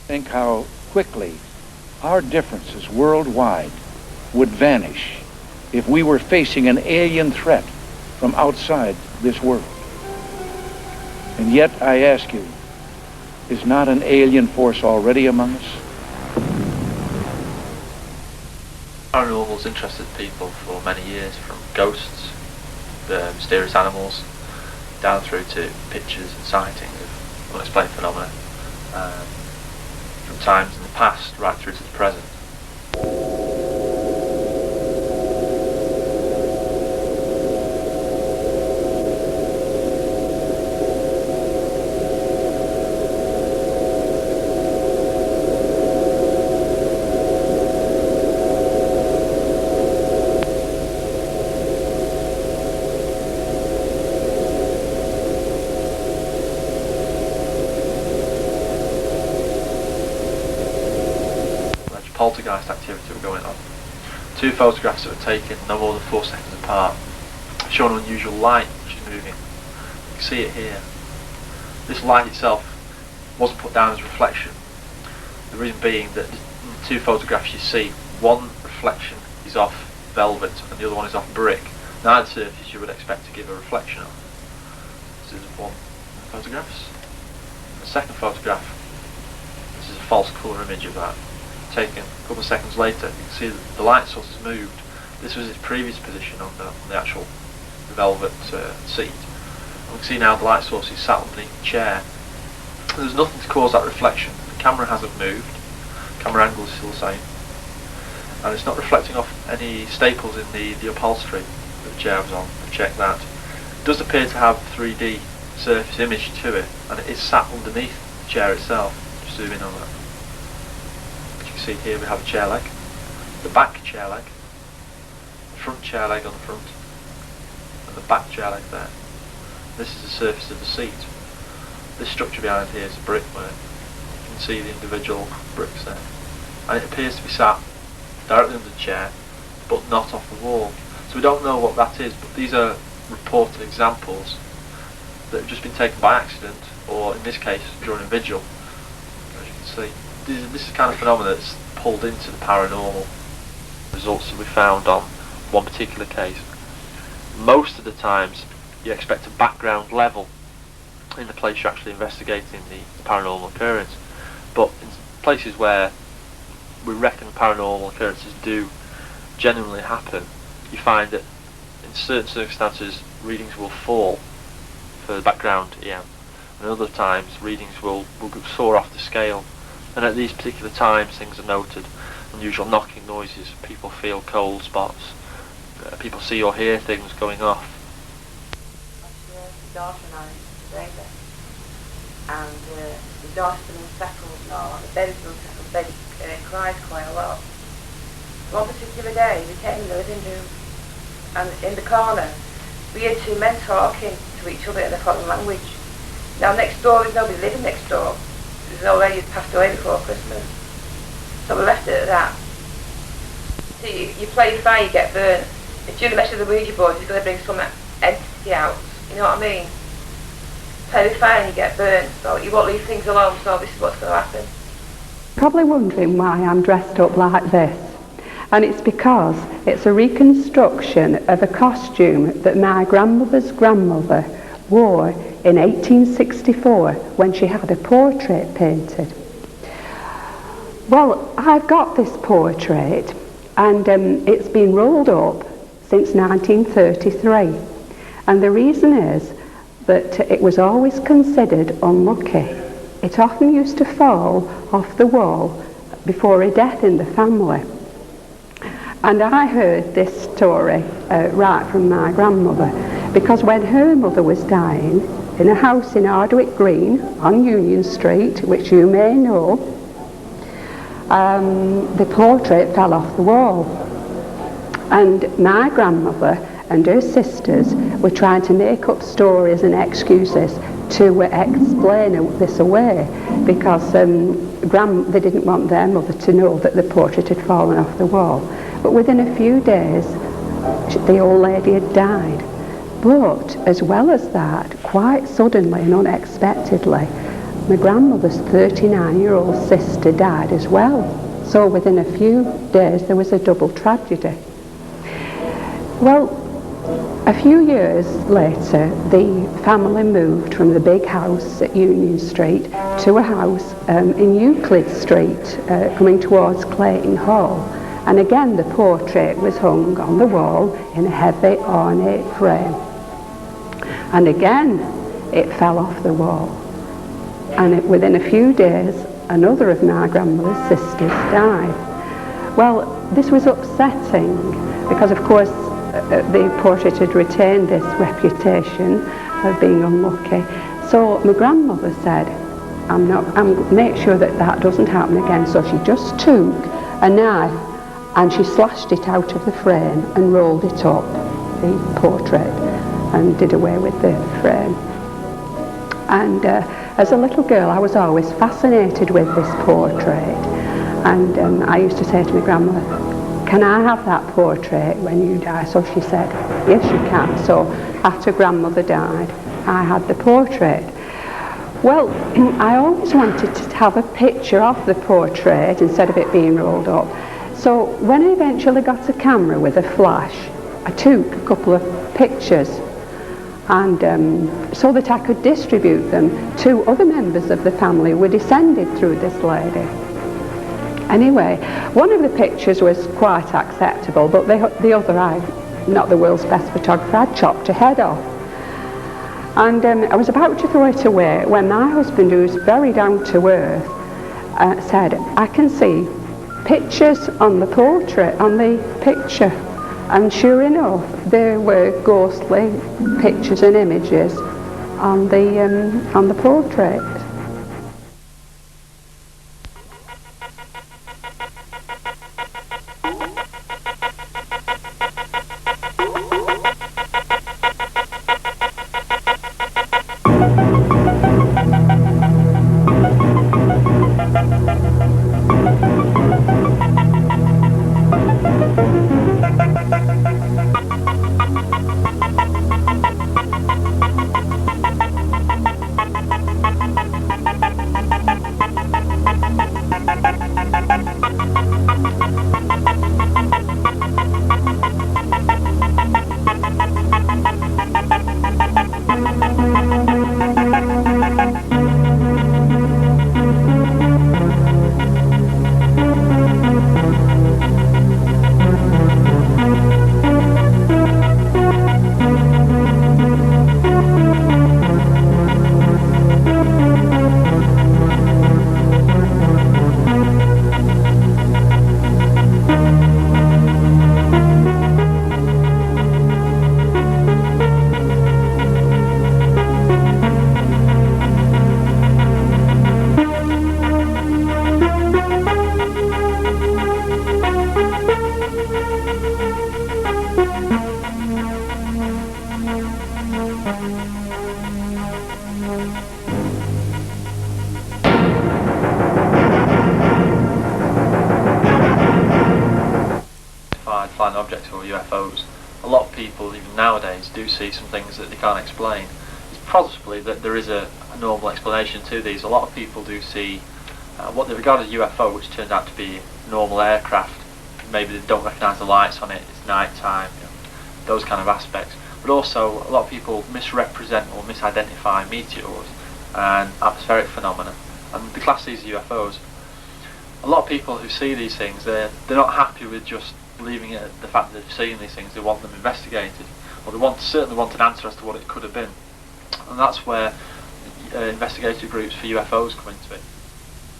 Think how quickly our differences worldwide would vanish if we were facing an alien threat from outside this world. And yet, I ask you, is not an alien force already among us? Paranormal's interested people for many years, from ghosts, mysterious animals, down through to pictures and sightings of unexplained phenomena, from times in the past right through to the present. Poltergeist activity were going on. 2 photographs that were taken no more than 4 seconds apart, showing unusual light which is moving. You can see it here. This light itself wasn't put down as reflection. The reason being that in the 2 photographs you see, one reflection is off velvet and the other one is off brick. Neither surface you would expect to give a reflection of. This is one of the photographs. The second photograph, this is a false colour image of that, taken a couple of seconds later. You can see that the light source has moved. This was its previous position on the actual velvet seat. And we can see now the light source is sat underneath the chair. And there's nothing to cause that reflection. The camera hasn't moved. The camera angle is still the same. And it's not reflecting off any staples in the upholstery that the chair was on. I've checked that. It does appear to have 3D surface image to it, and it is sat underneath the chair itself. Just zoom in on that. See here we have a chair leg, the back chair leg, the front chair leg on the front, and the back chair leg there. This is the surface of the seat. This structure behind here is a brickwork. You can see the individual bricks there. And it appears to be sat directly under the chair, but not off the wall. So we don't know what that is, but these are reported examples that have just been taken by accident, or in this case during a vigil, as you can see. This is the kind of phenomena that's pulled into the paranormal. Results that we found on one particular case. Most of the times you expect a background level in the place you're actually investigating the paranormal occurrence, but in places where we reckon paranormal occurrences do genuinely happen, you find that in certain circumstances readings will fall for the background EM, and other times readings will soar off the scale. And at these particular times things are noted. Unusual knocking noises, people feel cold spots, people see or hear things going off. My daughter and I today then, and the daughter's been unsettled now, the baby's been unsettled, the baby cries quite a lot. One particular day we came in the living room, and in the corner we heard 2 men talking to each other in a foreign language. Now next door there's nobody living next door. There's an old lady who passed away before Christmas. So we left it at that. See, you play fire, you get burnt. If you mess with the Ouija board, you're going to bring some entity out. You know what I mean? Play with fire and you get burnt. So you won't leave things alone, so this is what's going to happen. Probably wondering why I'm dressed up like this. And it's because it's a reconstruction of a costume that my grandmother's grandmother wore in 1864 when she had a portrait painted. Well, I've got this portrait and it's been rolled up since 1933, and the reason is that it was always considered unlucky. It often used to fall off the wall before a death in the family. And I heard this story right from my grandmother, because when her mother was dying in a house in Ardwick Green on Union Street, which you may know, the portrait fell off the wall. And my grandmother and her sisters were trying to make up stories and excuses to explain this away, because they didn't want their mother to know that the portrait had fallen off the wall. But within a few days, the old lady had died. But as well as that, quite suddenly and unexpectedly, my grandmother's 39-year-old sister died as well. So within a few days there was a double tragedy. Well, a few years later, the family moved from the big house at Union Street to a house in Euclid Street, coming towards Clayton Hall. And again, the portrait was hung on the wall in a heavy ornate frame. And again, it fell off the wall. And within a few days, another of my grandmother's sisters died. Well, this was upsetting because, of course, the portrait had retained this reputation of being unlucky. So my grandmother said, make sure that doesn't happen again. So she just took a knife and she slashed it out of the frame and rolled it up, the portrait, and did away with the frame. And as a little girl, I was always fascinated with this portrait. And I used to say to my grandmother, can I have that portrait when you die? So she said, yes, you can. So after grandmother died, I had the portrait. Well, I always wanted to have a picture of the portrait instead of it being rolled up. So when I eventually got a camera with a flash, I took a couple of pictures, and so that I could distribute them to other members of the family who were descended through this lady. Anyway, one of the pictures was quite acceptable, but the other, I'm not the world's best photographer, I'd chopped her head off. And I was about to throw it away when my husband, who was very down to earth, said, I can see pictures on the portrait, on the picture. And sure enough, there were ghostly pictures and images on the portrait. Flying objects or UFOs. A lot of people, even nowadays, do see some things that they can't explain. It's possibly that there is a normal explanation to these. A lot of people do see what they regard as a UFO, which turns out to be normal aircraft. Maybe they don't recognise the lights on it, it's night time, those kind of aspects. But also, a lot of people misrepresent or misidentify meteors and atmospheric phenomena, and they class these as UFOs. A lot of people who see these things, they're not happy with just leaving it at the fact that they've seen these things. They want them investigated, or they certainly want an answer as to what it could have been. And that's where investigative groups for UFOs come into it.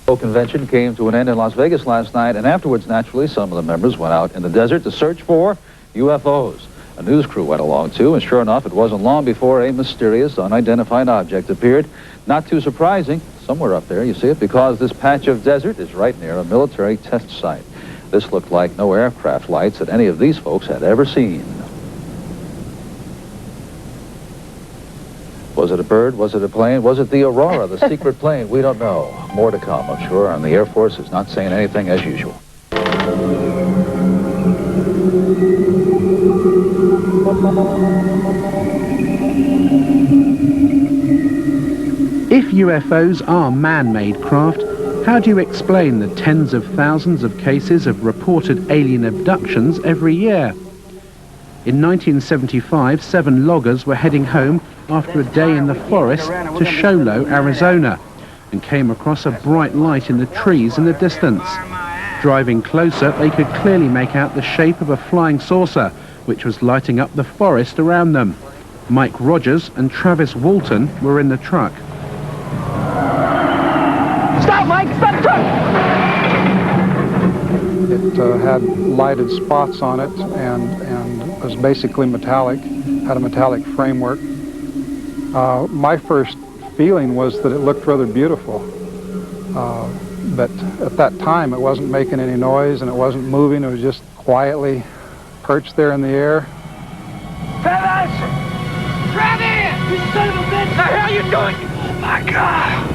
The convention came to an end in Las Vegas last night, and afterwards, naturally, some of the members went out in the desert to search for UFOs. A news crew went along too, and sure enough, it wasn't long before a mysterious, unidentified object appeared. Not too surprising, somewhere up there, you see it, because this patch of desert is right near a military test site. This looked like no aircraft lights that any of these folks had ever seen. Was it a bird? Was it a plane? Was it the Aurora, the secret plane? We don't know. More to come, I'm sure, and the Air Force is not saying anything as usual. If UFOs are man-made craft, how do you explain the tens of thousands of cases of reported alien abductions every year? In 1975, 7 loggers were heading home after a day in the forest to Sholo, Arizona, and came across a bright light in the trees in the distance. Driving closer, they could clearly make out the shape of a flying saucer, which was lighting up the forest around them. Mike Rogers and Travis Walton were in the truck. Stop, Mike! Stop the truck! It had lighted spots on it and was basically metallic, had a metallic framework. My first feeling was that it looked rather beautiful. But at that time it wasn't making any noise and it wasn't moving, it was just quietly perched there in the air. Travis! Travis! You son of a bitch! How are you doing? Oh my God!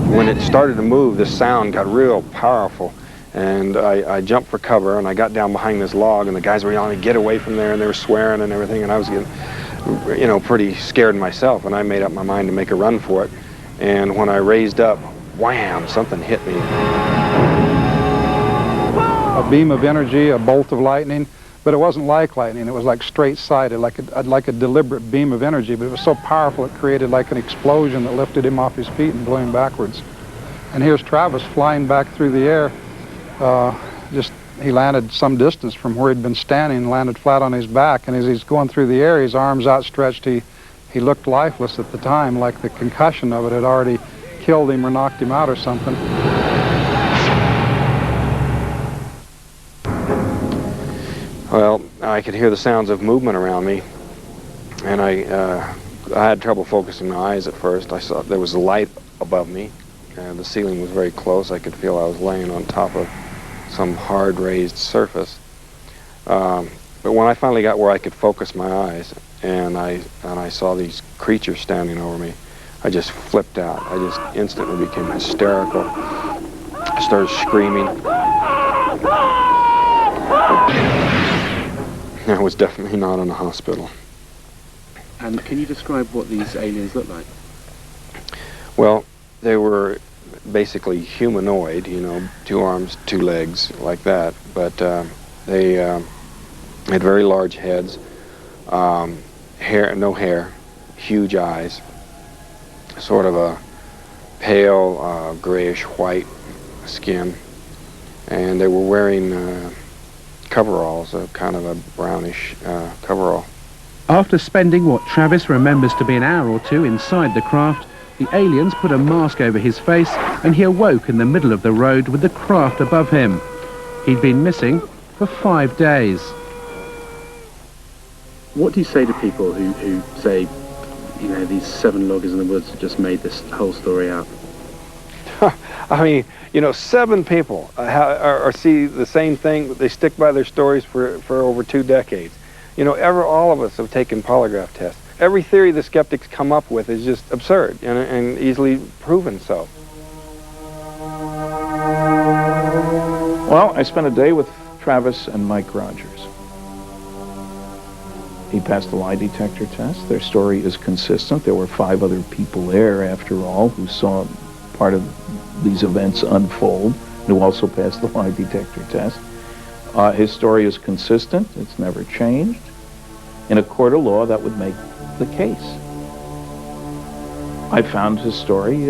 When it started to move, the sound got real powerful, and I jumped for cover, and I got down behind this log, and the guys were yelling, "Get away from there," and they were swearing and everything, and I was getting, you know, pretty scared myself, and I made up my mind to make a run for it. And when I raised up, wham, something hit me. A beam of energy, a bolt of lightning, but it wasn't like lightning, it was like straight-sided, like a deliberate beam of energy, but it was so powerful it created like an explosion that lifted him off his feet and blew him backwards. And here's Travis flying back through the air. He landed some distance from where he'd been standing, landed flat on his back, and as he's going through the air, his arms outstretched, he looked lifeless at the time, like the concussion of it had already killed him or knocked him out or something. Well, I could hear the sounds of movement around me, and I had trouble focusing my eyes at first. I saw there was a light above me, and the ceiling was very close. I could feel I was laying on top of some hard raised surface. But when I finally got where I could focus my eyes, and I saw these creatures standing over me, I just flipped out. I just instantly became hysterical. I started screaming. I was definitely not in a hospital. And can you describe what these aliens look like? Well, they were basically humanoid, you know, 2 arms, 2 legs, like that. But they had very large heads, no hair, huge eyes, sort of a pale grayish-white skin, and they were wearing coveralls, a kind of a brownish coverall. After spending what Travis remembers to be an hour or 2 inside the craft, the aliens put a mask over his face and he awoke in the middle of the road with the craft above him. He'd been missing for 5 days. What do you say to people who say, you know, these 7 loggers in the woods just made this whole story up? I mean, you know, 7 people see the same thing, but they stick by their stories for over 2 decades. You know, all of us have taken polygraph tests. Every theory the skeptics come up with is just absurd and easily proven so. Well, I spent a day with Travis and Mike Rogers. He passed the lie detector test. Their story is consistent. There were 5 other people there, after all, who saw part of these events unfold, who also passed the lie detector test. His story is consistent. It's never changed. In a court of law, that would make the case. I found his story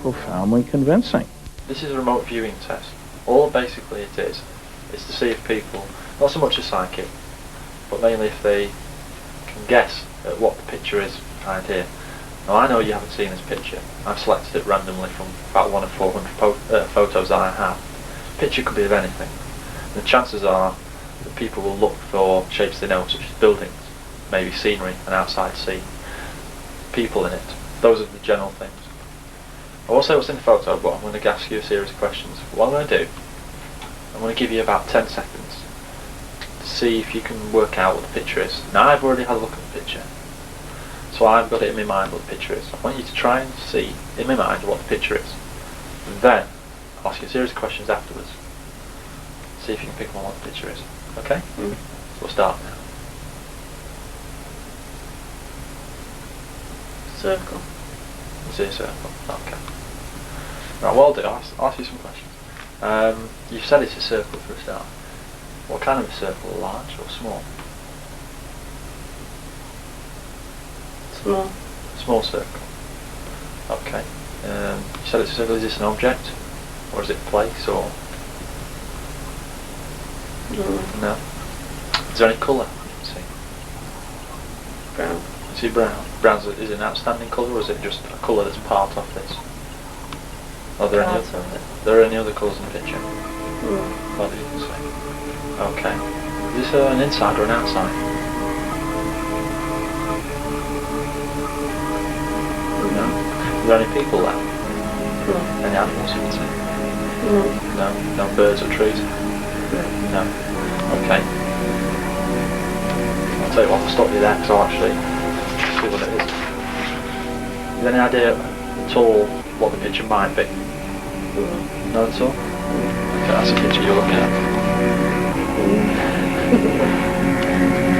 profoundly convincing. This is a remote viewing test. All basically it is to see if people, not so much a psychic, but mainly if they can guess at what the picture is behind here. Now I know you haven't seen this picture. I've selected it randomly from about 1 of 400 photos that I have. The picture could be of anything. And the chances are that people will look for shapes they know, such as buildings, maybe scenery, an outside scene, people in it. Those are the general things. I won't say what's in the photo, but I'm going to ask you a series of questions. What I'm going to do, I'm going to give you about 10 seconds to see if you can work out what the picture is. Now I've already had a look at the picture, so I've got it in my mind what the picture is. I want you to try and see in my mind what the picture is. And then I'll ask you a series of questions afterwards. See if you can pick up on what the picture is. Okay? So we'll start now. Circle. Is it a circle? Okay. Right, well, I'll ask you some questions. You've said it's a circle for a start. What kind of a circle? Large or small? Small. Small circle. Okay. You said it's a circle. Is this an object? Or is it a place? Or no? Is there any colour you can see? Brown. You see brown. Brown is an outstanding colour, or is it just a colour that's part of this? Are there any other colours in the picture? What did you say? Okay. Is this an inside or an outside? No. Are there any people there? No. Any animals you can see? No. No. No birds or trees? No. Okay. I'll tell you what, I'll stop you there because I'll actually see what it is. Have you any idea at all what the picture might be? No at all? Okay, that's the picture you're looking at.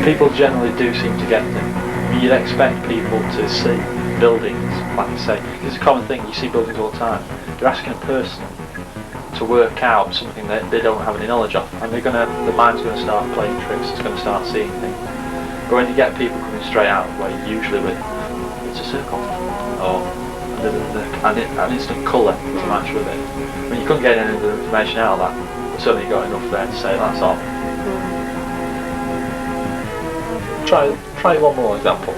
People generally do seem to get them. I mean, you'd expect people to see buildings, like I say. It's a common thing, you see buildings all the time. You're asking a person to work out something that they don't have any knowledge of, and the mind's going to start playing tricks, it's going to start seeing things. But when you get people coming straight out of the way, usually with, it's a circle, or an instant colour to match with it. I mean, you couldn't get any of the information out of that, but certainly you got enough there to say that's all. Try one more example.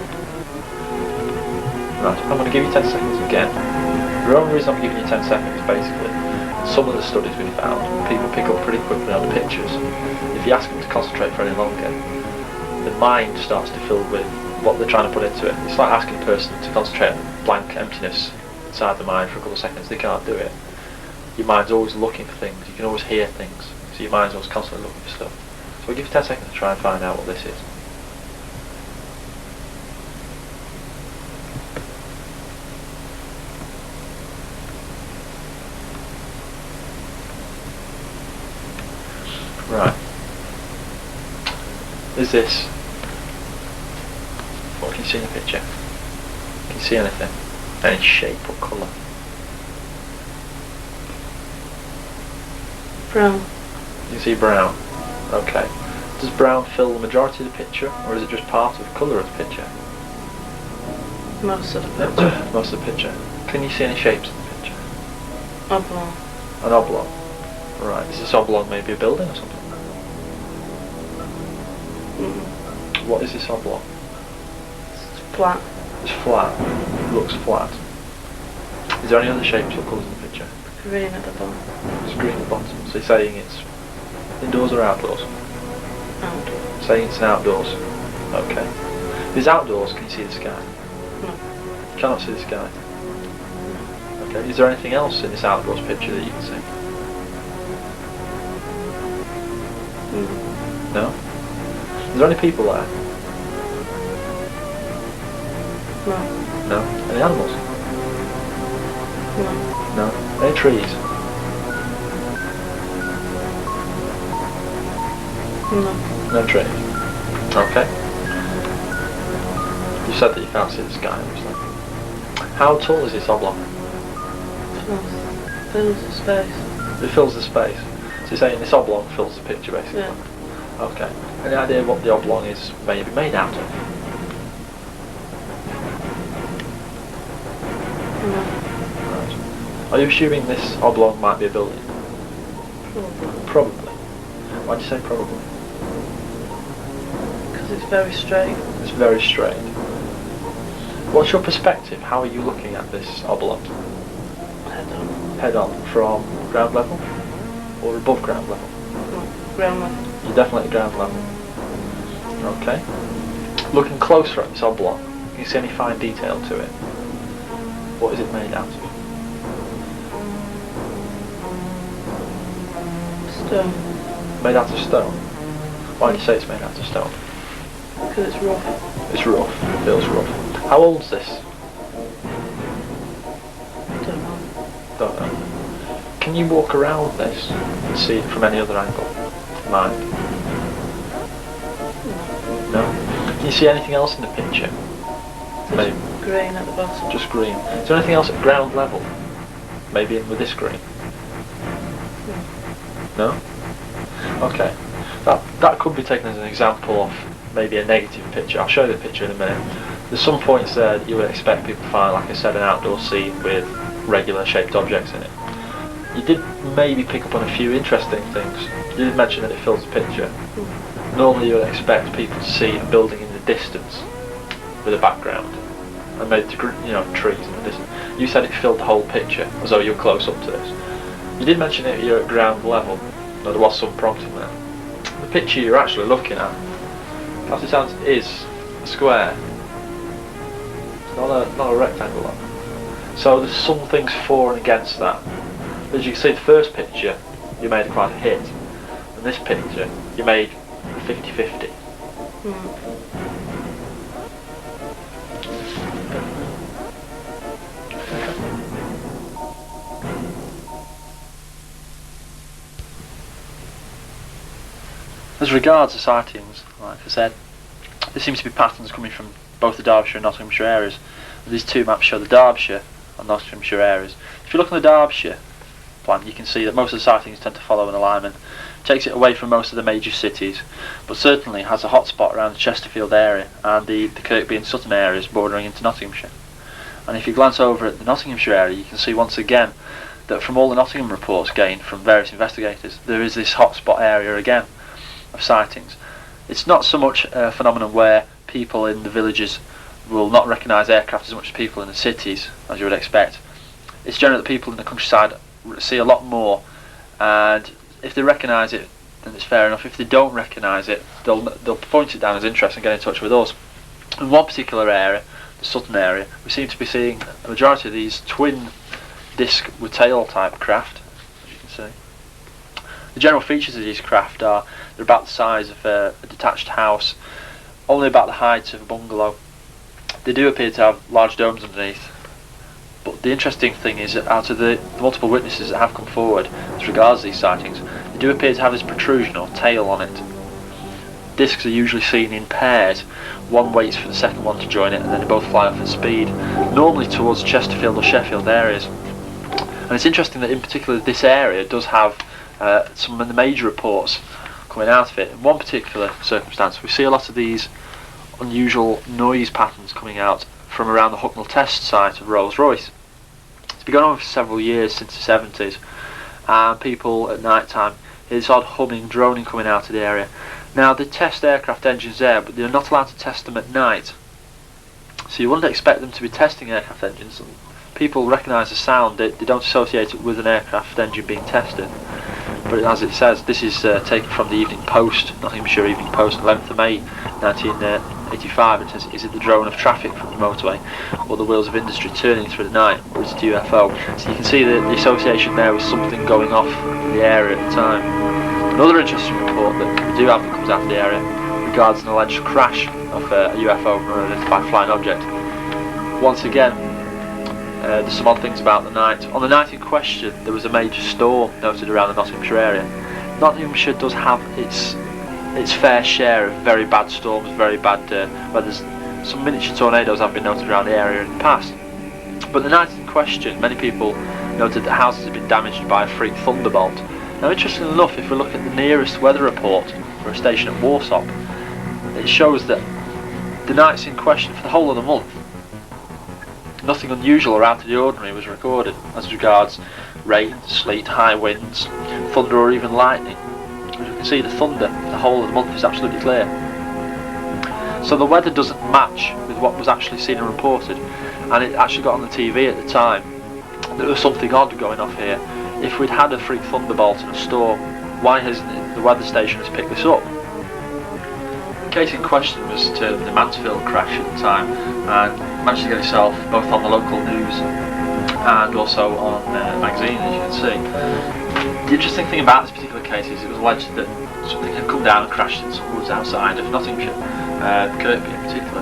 Right, I'm going to give you 10 seconds again. The only reason I'm giving you 10 seconds, basically, some of the studies we've found, people pick up pretty quickly on the pictures. If you ask them to concentrate for any longer, the mind starts to fill with what they're trying to put into it. It's like asking a person to concentrate on blank emptiness inside the mind for a couple of seconds. They can't do it. Your mind's always looking for things. You can always hear things. So your mind's always constantly looking for stuff. So we'll give you 10 seconds to try and find out what this is. Right. Is this? What can you see in the picture? Can you see anything? Any shape or colour? Brown. You can see brown. Okay. Does brown fill the majority of the picture, or is it just part of the colour of the picture? Most of the picture. Most of the picture. Can you see any shapes in the picture? Oblong. An oblong. Right. Is this oblong maybe a building or something? What is this oblong? It's flat. It's flat. It looks flat. Is there any other shapes or colours in the picture? Green at the bottom. It's green at the bottom. So you're saying it's indoors or outdoors? Outdoors. Saying it's an outdoors. Okay. If it's outdoors, can you see the sky? No. You cannot see the sky. Okay. Is there anything else in this outdoors picture that you can see? No? Is there any people there? No. No? Any animals? No. No? Any trees? No. No trees. Okay. You said that you can't see the sky, obviously. How tall is this oblong? Fills the space. It fills the space. So you're saying this oblong fills the picture, basically? Yeah. Okay. Any idea what the oblong is maybe made out of? No. Right. Are you assuming this oblong might be a building? Probably. Probably. Why'd you say probably? Because it's very straight. It's very straight. What's your perspective? How are you looking at this oblong? Head on. Head on, from ground level? Or above ground level? No. Ground level. You're definitely at ground level. Okay. Looking closer at this oblong, can you see any fine detail to it? What is it made out of? Stone. Made out of stone? Why do you say it's made out of stone? Because it's rough. It's rough. It feels rough. How old's this? Don't know. Don't know. Can you walk around this and see it from any other angle? Mine? No? Can you see anything else in the picture? Maybe. green at the bottom. Just green. Is there anything else at ground level? Maybe in with this green? No? Okay. That could be taken as an example of maybe a negative picture. I'll show you the picture in a minute. There's some points there that you would expect people to find, like I said, an outdoor scene with regular shaped objects in it. You did maybe pick up on a few interesting things. You did mention that it fills the picture. Normally you would expect people to see a building in the distance with a background and maybe trees in the distance. You said it filled the whole picture as though you were close up to this. You did mention that you're at ground level. No, there was some prompting there. The picture you're actually looking at, as it sounds, is a square. It's not a rectangle though. So there's some things for and against that. As you can see, the first picture you made quite a hit, and this picture you made 50-50. As regards the sightings, like I said, there seems to be patterns coming from both the Derbyshire and Nottinghamshire areas. These two maps show the Derbyshire and Nottinghamshire areas. If you look on the Derbyshire plan, you can see that most of the sightings tend to follow an alignment. It takes it away from most of the major cities, but certainly has a hotspot around the Chesterfield area and the Kirkby and Sutton areas bordering into Nottinghamshire. And if you glance over at the Nottinghamshire area, you can see once again that from all the Nottingham reports gained from various investigators, there is this hotspot area again of sightings. It's not so much a phenomenon where people in the villages will not recognise aircraft as much as people in the cities, as you would expect. It's generally that people in the countryside see a lot more, and if they recognise it, then it's fair enough. If they don't recognise it, they'll point it down as interesting and get in touch with us. In one particular area, the Sutton area, we seem to be seeing a majority of these twin disc with tail type craft, as you can see. The general features of these craft are they're about the size of a detached house, only about the height of a bungalow. They do appear to have large domes underneath, but the interesting thing is that out of the multiple witnesses that have come forward as regards these sightings, they do appear to have this protrusion or tail on it. Discs are usually seen in pairs. One waits for the second one to join it, and then they both fly off at speed, normally towards Chesterfield or Sheffield areas. And it's interesting that in particular this area does have some of the major reports coming out of it. In one particular circumstance, we see a lot of these unusual noise patterns coming out from around the Hucknall test site of Rolls-Royce. It's been going on for several years, since the 70s, and people at night time hear this odd humming, droning coming out of the area. Now they test aircraft engines there, but they're not allowed to test them at night. So you wouldn't expect them to be testing aircraft engines. People recognise the sound, they don't associate it with an aircraft engine being tested. But as it says, this is taken from the Evening Post, Nottinghamshire Evening Post, 11th of May 1985. It says, is it the drone of traffic from the motorway, or the wheels of industry turning through the night, or is it a UFO? So you can see the association there with something going off in the area at the time. Another interesting report that we do have that comes out of the area regards an alleged crash of a UFO, or an unidentified flying object. Once again, there's some odd things about the night. On the night in question, there was a major storm noted around the Nottinghamshire area. Nottinghamshire does have its fair share of very bad storms, very bad weather. Some miniature tornadoes have been noted around the area in the past. But the night in question, many people noted that houses had been damaged by a freak thunderbolt. Now, interestingly enough, if we look at the nearest weather report for a station at Warsop, it shows that the nights in question for the whole of the month, nothing unusual or out of the ordinary was recorded as regards rain, sleet, high winds, thunder or even lightning. As you can see, the thunder the whole of the month is absolutely clear. So the weather doesn't match with what was actually seen and reported, and it actually got on the TV at the time. There was something odd going off here. If we'd had a freak thunderbolt and a storm, why hasn't the weather station has picked this up? The case in question was termed the Mansfield crash at the time, and managed to get itself both on the local news and also on magazine, as you can see. The interesting thing about this particular case is it was alleged that something had come down and crashed in some woods outside of Nottinghamshire, Kirkby in particular.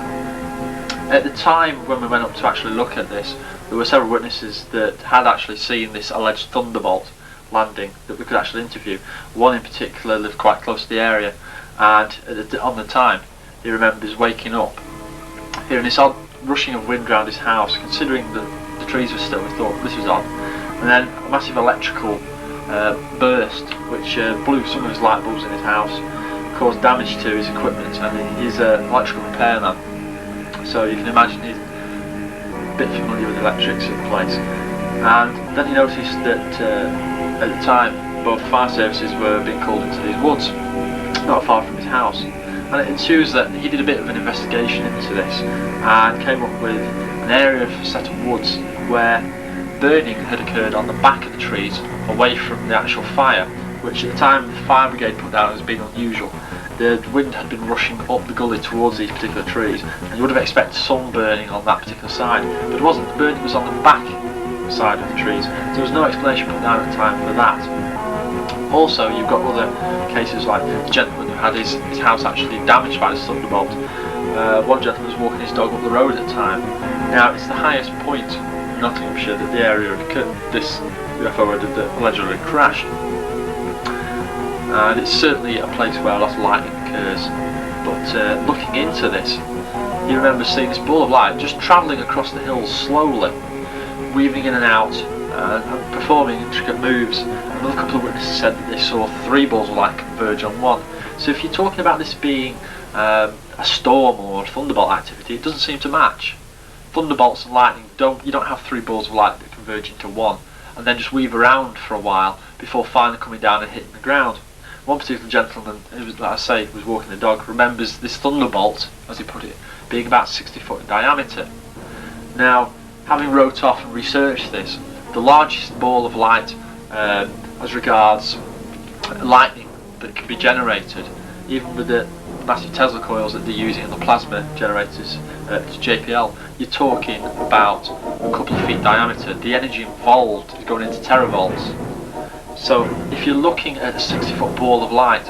At the time when we went up to actually look at this, there were several witnesses that had actually seen this alleged thunderbolt landing that we could actually interview. One in particular lived quite close to the area, and on the time he remembers waking up hearing this odd rushing of wind around his house. Considering that the trees were still, we thought this was odd. And then a massive electrical burst, which blew some of his light bulbs in his house, caused damage to his equipment, and he's an electrical repairman, so you can imagine he's a bit familiar with the electrics of the place. And then he noticed that at the time both fire services were being called into these woods not far from his house, and it ensues that he did a bit of an investigation into this and came up with an area of a set of woods where burning had occurred on the back of the trees away from the actual fire, which at the time the fire brigade put down as being unusual. The wind had been rushing up the gully towards these particular trees, and you would have expected some burning on that particular side, but it wasn't. The burning was on the back side of the trees, so there was no explanation put down at the time for that. Also, you've got other cases like the gentleman who had his house actually damaged by this thunderbolt. One gentleman was walking his dog up the road at the time. Now, it's the highest point in Nottinghamshire that the area this UFO had allegedly crashed. And it's certainly a place where a lot of lightning occurs. But looking into this, you remember seeing this ball of light just travelling across the hills slowly, weaving in and out, and performing intricate moves. Another couple of witnesses said that they saw 3 balls of light converge on one. So if you're talking about this being a storm or thunderbolt activity, it doesn't seem to match. Thunderbolts and lightning, you don't have 3 balls of light that converge into one and then just weave around for a while before finally coming down and hitting the ground. One particular gentleman, who was, like I say, was walking the dog, remembers this thunderbolt, as he put it, being about 60 foot in diameter. Now, having wrote off and researched this, the largest ball of light as regards lightning that can be generated, even with the massive Tesla coils that they're using in the plasma generators to JPL, you're talking about a couple of feet diameter. The energy involved is going into teravolts. So if you're looking at a 60-foot ball of light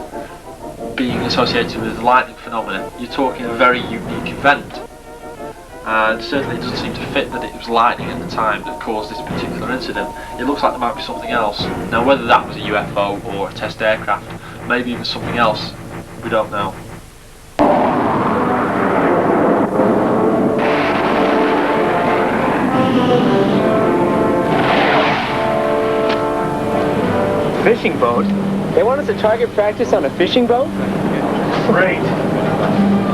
being associated with the lightning phenomenon, you're talking a very unique event. And certainly it doesn't seem to fit that it was lightning at the time that caused this particular incident. It looks like there might be something else. Now, whether that was a UFO or a test aircraft, maybe even something else, we don't know. Fishing boat? They want us to target practice on a fishing boat? Great.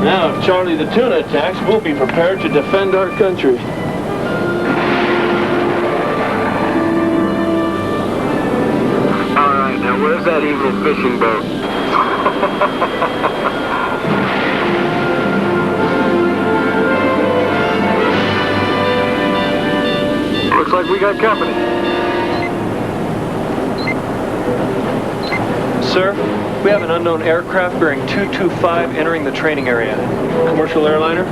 Now, if Charlie the Tuna attacks, we'll be prepared to defend our country. Alright, now where's that evil fishing boat? Looks like we got company. Sir, we have an unknown aircraft bearing 225 entering the training area. Commercial airliner?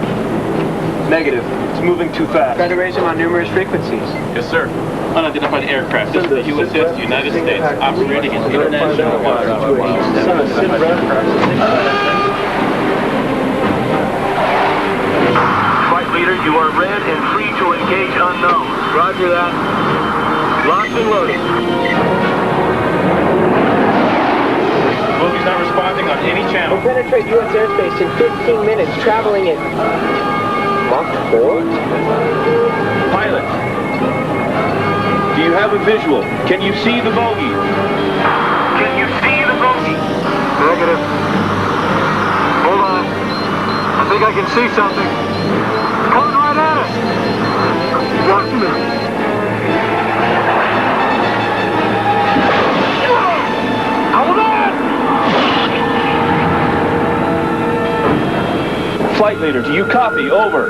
Negative. It's moving too fast. Try to raise them on numerous frequencies. Yes, sir. Unidentified aircraft. This is the USS United States operating in international waters. Flight leader, you are red and free to engage unknown. Roger that. Locked and loaded. Movie's not responding on any channel. We'll penetrate U.S. airspace in 15 minutes, traveling at Mach 4. Pilot, do you have a visual? Can you see the bogey? Can you see the bogey? Negative. Hold on. I think I can see something. Coming right at us. Hold on. Flight leader, do you copy? Over.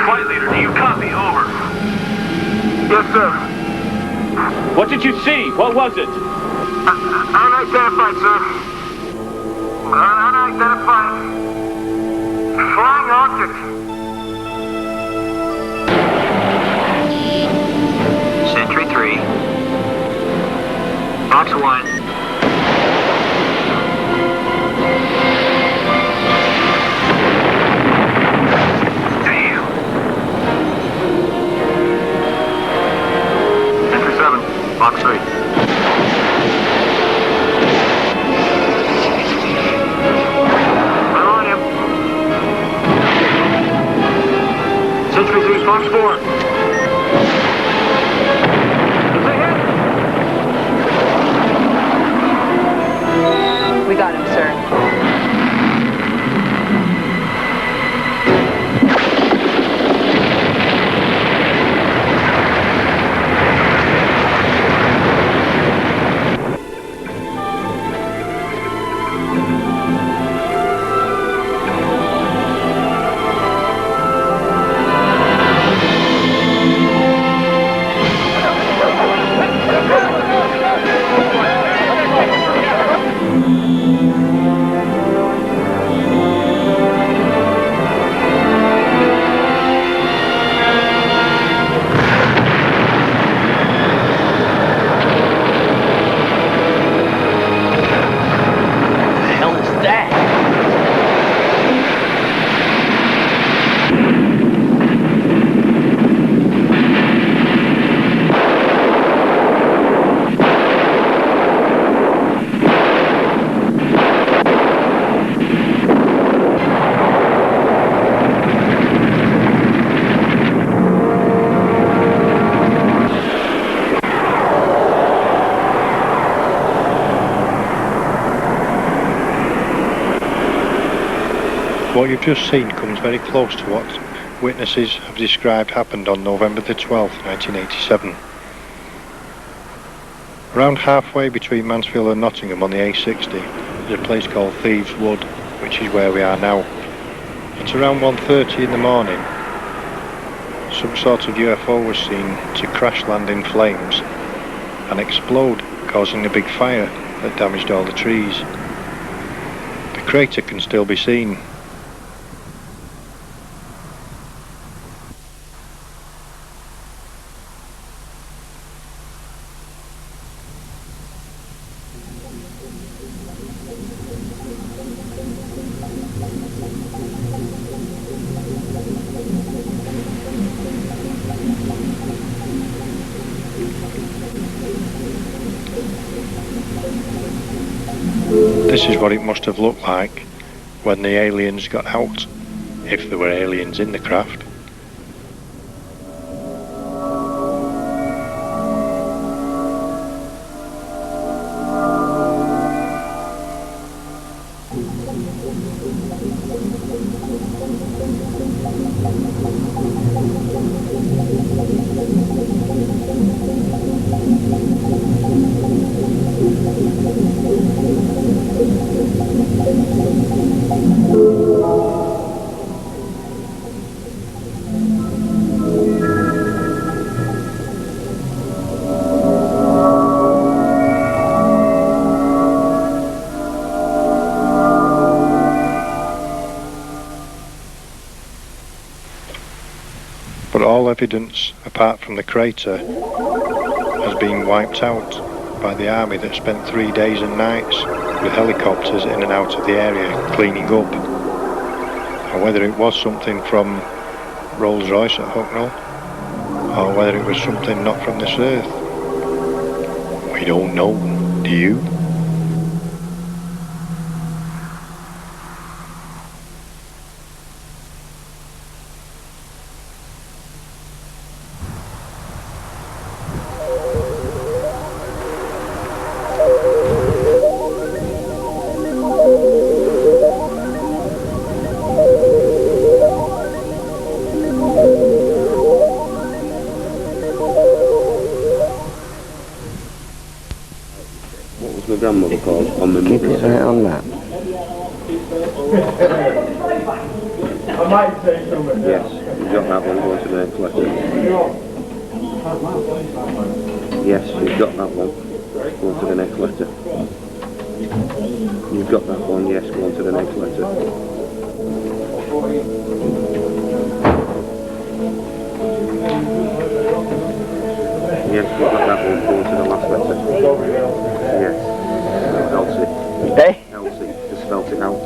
Flight leader, do you copy? Over. Yes, sir. What did you see? What was it? Unidentified, sir. Unidentified. Flying object. Sentry 3. Box 1. Box 3. I'm on him. on. We got him, sir. What you've just seen comes very close to what witnesses have described happened on November the 12th, 1987. Around halfway between Mansfield and Nottingham on the A60 is a place called Thieves Wood, which is where we are now. At around 1:30 in the morning, some sort of UFO was seen to crash land in flames and explode, causing a big fire that damaged all the trees. The crater can still be seen. This is what it must have looked like when the aliens got out, if there were aliens in the craft. But all evidence, apart from the crater, has been wiped out by the army that spent 3 days and nights with helicopters in and out of the area cleaning up. And whether it was something from Rolls-Royce at Hucknall, or whether it was something not from this earth, we don't know, do you? My grandmother called on the Keep it right on that. Yes, you've got that one going to the next letter. Yes, you've got that one going to the next letter. You've got that one, yes, going to the next letter. Yes, you've got that one going to the last letter. Yes. Elsie. Hey? Elsie, just spelt it out.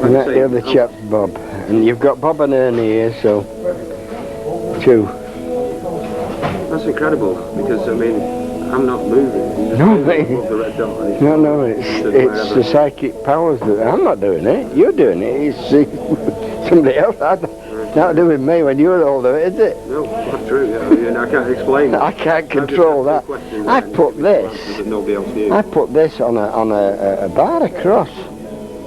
And that the other chap's Bob. And you've got Bob and Ernie here, so 2. That's incredible, because I mean, I'm not moving. You just No, move above the red dot and no, it's the psychic powers that I'm not doing it. You're doing it. It's somebody else. Not to do with me when you're older, is it? No, that's true, yeah. I can't explain it. I can't control that. I put this. Nobody else knew. I put this on a bar across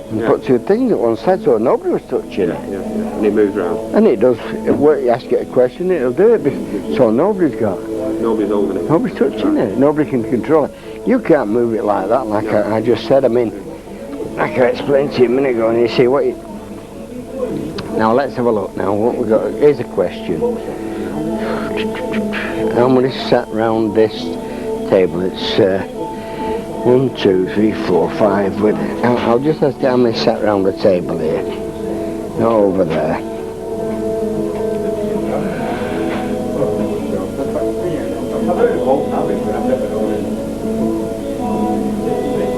and put two things at one side so nobody was touching it. Yeah. And it moves around. And it does. You ask it a question, it'll do it. So nobody's got. Nobody's holding it. Nobody's touching it. Nobody can control it. You can't move it like that. Like I just said. I mean, like I explained to you a minute ago, and you see what you. Now let's have a look. Now what we got? Here's a question. How many sat round this table? It's 1, 2, 3, 4, 5. With I'll just ask you how many sat round the table here. Not over there.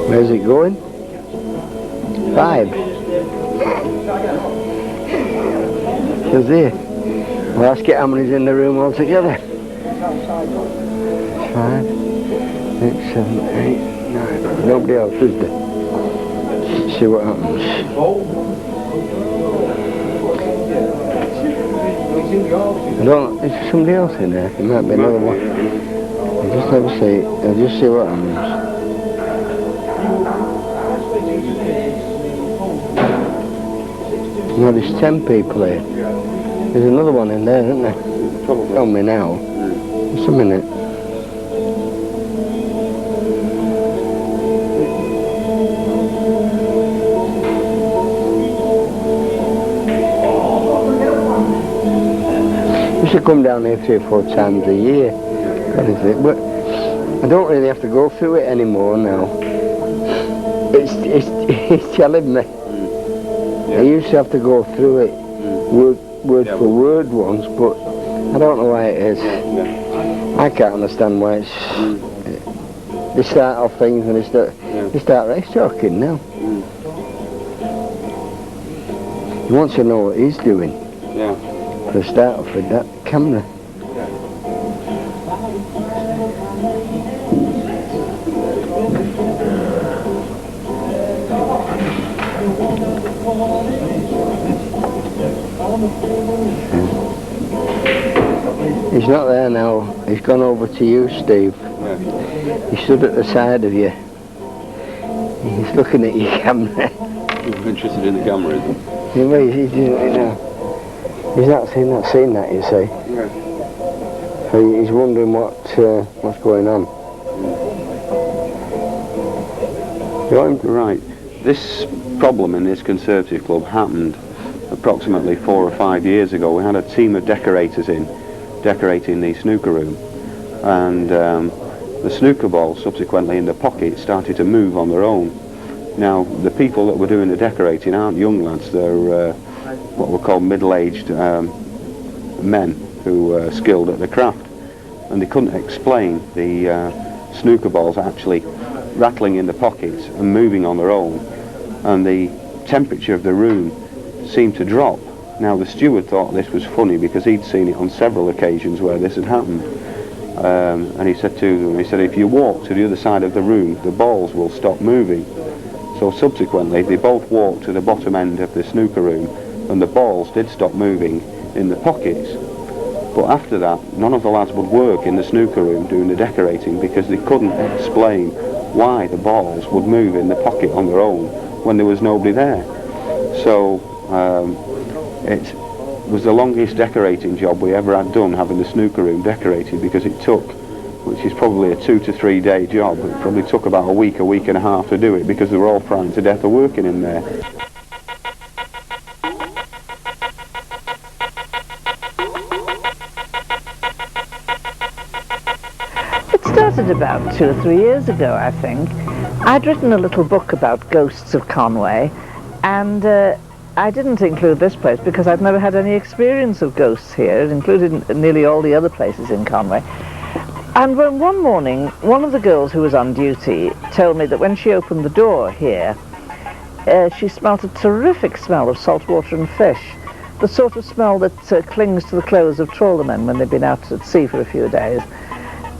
Where's it going? 5. So there. Well, ask it how many's in the room altogether. 5, 6, 7, 8, 9. Nobody else, is there? See what happens. I don't. Is there somebody else in there? There might be another one. I'll just have a see. I'll just see what happens. No, there's 10 people here. There's another one in there, isn't there? Tell me now. Just a minute. We should come down here 3 or 4 times a year. But I don't really have to go through it anymore now. It's telling me. I used to have to go through it word for word once, but I don't know why it is. I can't understand why it's. They start off things and they start race talking now. He wants to know what he's doing. Yeah. For a start off with that camera. He's not there now. He's gone over to you, Steve. Yeah. He stood at the side of you. He's looking at your camera. He's interested in the camera, isn't he? Yeah, he's doing it now. He's not seen that, you see. Yeah. So he's wondering what's going on. Right. This problem in this Conservative Club happened approximately 4 or 5 years ago. We had a team of decorators in, decorating the snooker room, and the snooker balls subsequently in the pocket started to move on their own. Now, the people that were doing the decorating aren't young lads, they're what we call middle-aged men who are skilled at the craft, and they couldn't explain the snooker balls actually rattling in the pockets and moving on their own, and the temperature of the room seemed to drop. Now, the steward thought this was funny because he'd seen it on several occasions where this had happened, and he said to them, he said, if you walk to the other side of the room, the balls will stop moving. So subsequently they both walked to the bottom end of the snooker room, and the balls did stop moving in the pockets. But after that, none of the lads would work in the snooker room doing the decorating because they couldn't explain why the balls would move in the pocket on their own when there was nobody there. So it was the longest decorating job we ever had done, having the snooker room decorated, because it took, which is probably a 2 to 3 day job, it probably took about a week and a half to do it because they were all frightened to death of working in there. It started about 2 or 3 years ago, I think. I'd written a little book about ghosts of Conway, and I didn't include this place because I'd never had any experience of ghosts here. It included nearly all the other places in Conway. And when one morning, one of the girls who was on duty told me that when she opened the door here, she smelt a terrific smell of salt water and fish, the sort of smell that clings to the clothes of trawlermen when they've been out at sea for a few days.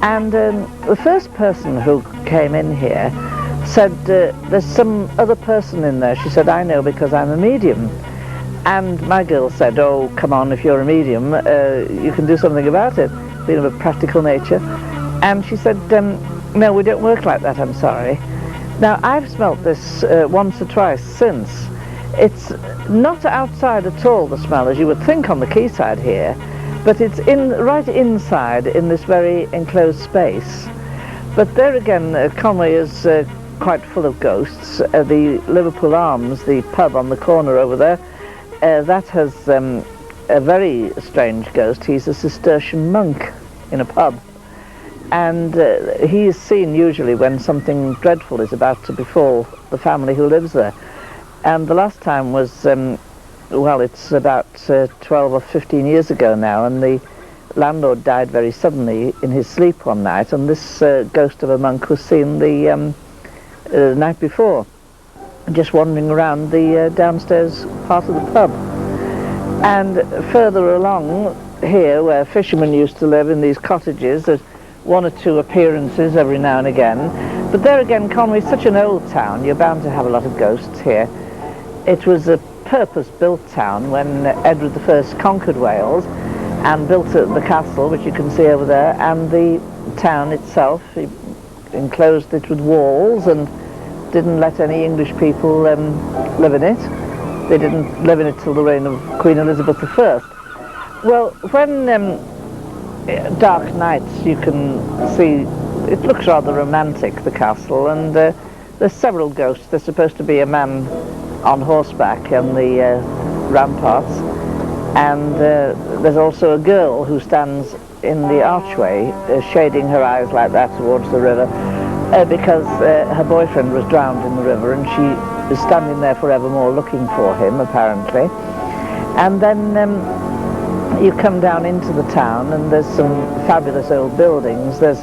And the first person who came in here said, there's some other person in there. She said, I know because I'm a medium. And my girl said, oh, come on, if you're a medium, you can do something about it, being of a practical nature. And she said, no, we don't work like that, I'm sorry. Now, I've smelt this once or twice since. It's not outside at all, the smell, as you would think on the quayside here, but it's right inside in this very enclosed space. But there again, Conway is quite full of ghosts. The Liverpool Arms, the pub on the corner over there, that has a very strange ghost. He's a Cistercian monk in a pub. And he is seen usually when something dreadful is about to befall the family who lives there. And the last time was, well, it's about 12 or 15 years ago now, and the landlord died very suddenly in his sleep one night, and this ghost of a monk was seen the night before, just wandering around the downstairs part of the pub. And further along here, where fishermen used to live in these cottages, there's one or two appearances every now and again. But there again, Conway's such an old town, you're bound to have a lot of ghosts here. It was a purpose-built town when Edward I conquered Wales and built the castle, which you can see over there, and the town itself. He enclosed it with walls and didn't let any English people live in it. They didn't live in it till the reign of Queen Elizabeth I. Well, when dark nights, you can see, it looks rather romantic, the castle, and there's several ghosts. There's supposed to be a man on horseback on the ramparts, and there's also a girl who stands in the archway shading her eyes like that towards the river because her boyfriend was drowned in the river, and she is standing there forevermore looking for him, apparently. And then you come down into the town, and there's some fabulous old buildings. There's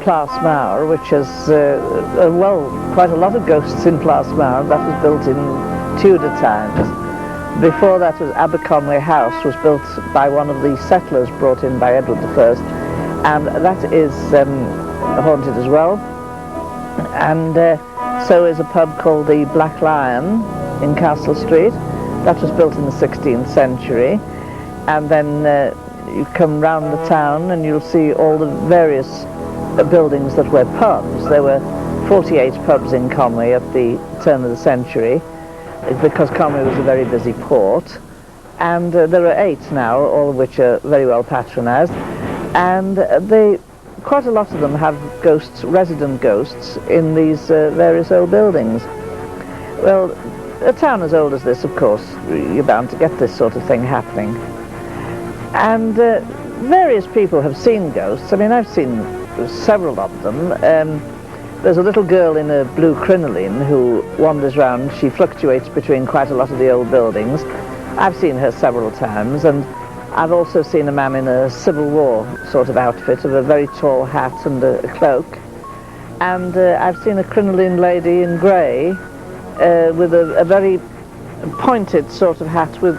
Plas Mawr, which has, well, quite a lot of ghosts in Plas Mawr. That was built in Tudor times. Before that was Aberconwy House, was built by one of the settlers brought in by Edward I, and that is haunted as well. And so is a pub called the Black Lion in Castle Street. That was built in the 16th century. And then you come round the town and you'll see all the various buildings that were pubs. There were 48 pubs in Conway at the turn of the century, because Conway was a very busy port. And there are 8 now, all of which are very well patronised. And quite a lot of them have ghosts, resident ghosts, in these various old buildings. Well, a town as old as this, of course, you're bound to get this sort of thing happening. And various people have seen ghosts. I mean, I've seen several of them. There's a little girl in a blue crinoline who wanders around. She fluctuates between quite a lot of the old buildings. I've seen her several times, and I've also seen a man in a Civil War sort of outfit, of a very tall hat and a cloak. And I've seen a crinoline lady in grey with a very pointed sort of hat with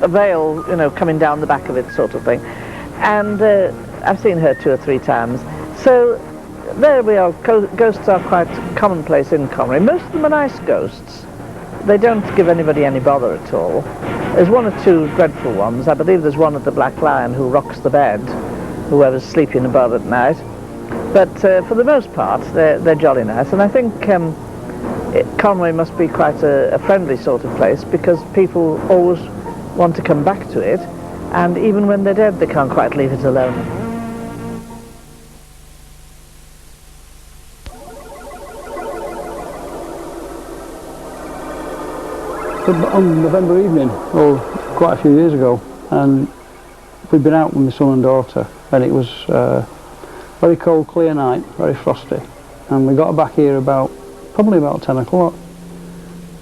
a veil, you know, coming down the back of it, sort of thing. And I've seen her 2 or 3 times. So there we are. Ghosts are quite commonplace in Conway. Most of them are nice ghosts. They don't give anybody any bother at all. There's 1 or 2 dreadful ones. I believe there's one at the Black Lion who rocks the bed, whoever's sleeping above at night. But for the most part, they're jolly nice. And I think Conway must be quite a friendly sort of place, because people always want to come back to it, and even when they're dead, they can't quite leave it alone. On November evening, quite a few years ago, and we'd been out with my son and daughter, and it was very cold, clear night, very frosty, and we got back here probably about 10 o'clock,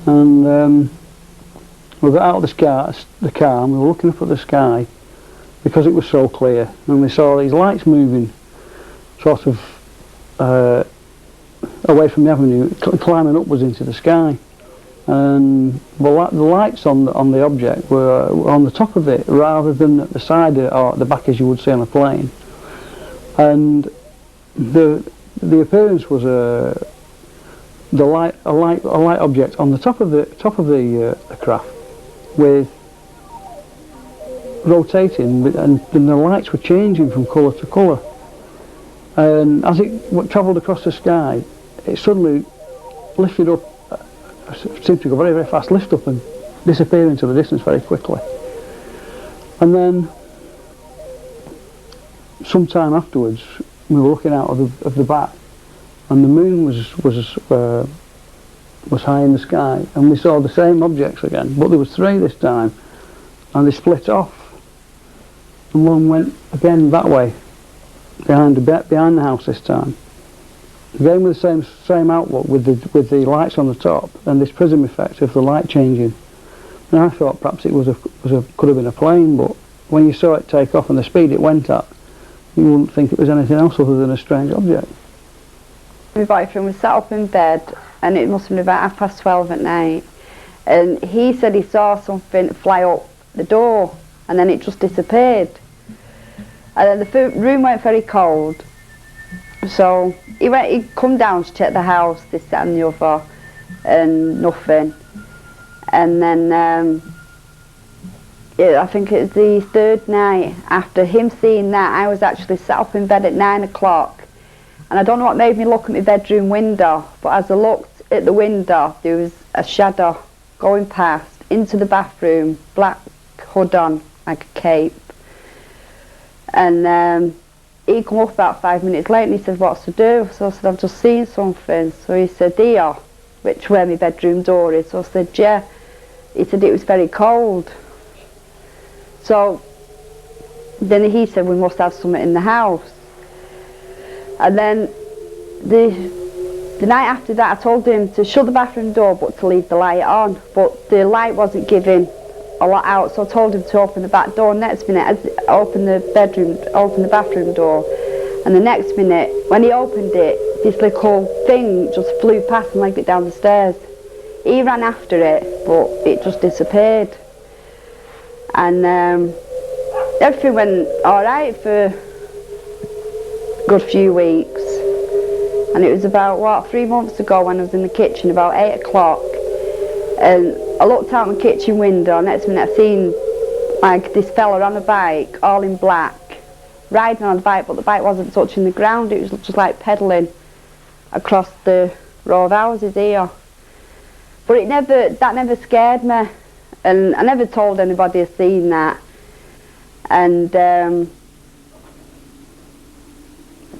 and we got out of the car, and we were looking up at the sky because it was so clear, and we saw these lights moving sort of away from the avenue, climbing upwards into the sky. And the lights on the object were on the top of it rather than at the side or at the back as you would see on a plane. And the appearance was a light object on the top of the craft, with rotating, and the lights were changing from colour to colour. And as it travelled across the sky, it suddenly lifted up, seemed to go very, very fast, lift up and disappear into the distance very quickly. And then, sometime afterwards, we were looking out of the back, and the moon was high in the sky, and we saw the same objects again, but there was 3 this time, and they split off, and one went again that way, behind the house this time. Again with the same outlook, with the lights on the top, and this prism effect of the light changing. And I thought perhaps it could have been a plane, but when you saw it take off and the speed it went at, you wouldn't think it was anything else other than a strange object. My boyfriend was sat up in bed, and it must have been about 12:30 at night, and he said he saw something fly up the door, and then it just disappeared. And then the room went very cold, so he'd come down to check the house, this, that and the other, and nothing. And then I think it was the 3rd night after him seeing that, I was actually sat up in bed at 9 o'clock. And I don't know what made me look at my bedroom window, but as I looked at the window, there was a shadow going past into the bathroom, black hood on, like a cape. And he come up about 5 minutes later and he said, "What's to do?" So I said, "I've just seen something." So he said, "Here," which where my bedroom door is. So I said, "Yeah." He said it was very cold. So then he said, "We must have something in the house." And then the night after that, I told him to shut the bathroom door but to leave the light on. But the light wasn't giving a lot out, so I told him to open the back door. Next minute, as I opened the bathroom door, and the next minute, when he opened it, this little thing just flew past and legged it down the stairs. He ran after it, but it just disappeared. And everything went alright for a good few weeks. And it was about, 3 months ago when I was in the kitchen, about 8 o'clock. And I looked out my kitchen window, and next minute I seen like this fella on a bike, all in black, riding on the bike, but the bike wasn't touching the ground, it was just like pedalling across the row of houses here. But that never scared me, and I never told anybody I'd seen that. And then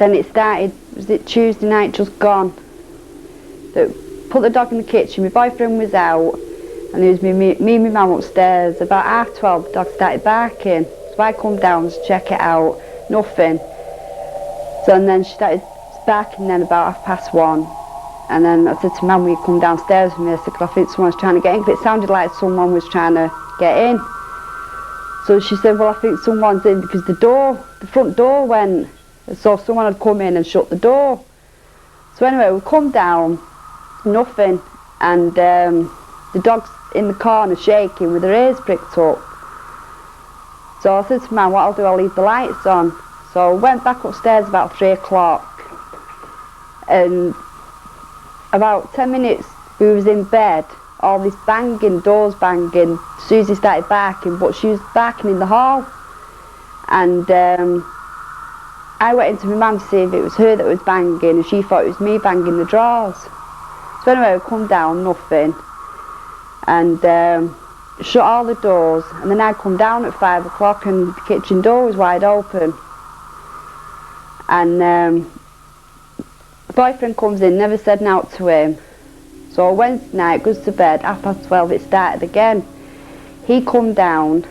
it started, was it Tuesday night just gone? Put the dog in the kitchen, my boyfriend was out, and it was me and my mum upstairs. About 12:30 the dog started barking, so I come down to check it out, nothing. So and then she started barking then about 1:30, and then I said to Mum, "Will you come downstairs with me?" I said, "'Cause I think someone's trying to get in," because it sounded like someone was trying to get in. So she said, "Well, I think someone's in," because the front door went, so someone had come in and shut the door. So anyway, we come down, nothing, and the dog's in the corner shaking with her ears pricked up. So I said to Mum, "What I'll do, I'll leave the lights on." So I went back upstairs about 3 o'clock, and about 10 minutes we was in bed, all this banging, doors banging. Susie started barking, but she was barking in the hall. And I went into my mum to see if it was her that was banging, and she thought it was me banging the drawers. So anyway, we come down, nothing, and shut all the doors, and then I come down at 5 o'clock and the kitchen door was wide open. And the boyfriend comes in, never said naught to him. So Wednesday night, goes to bed, 12:30 it started again. He come down,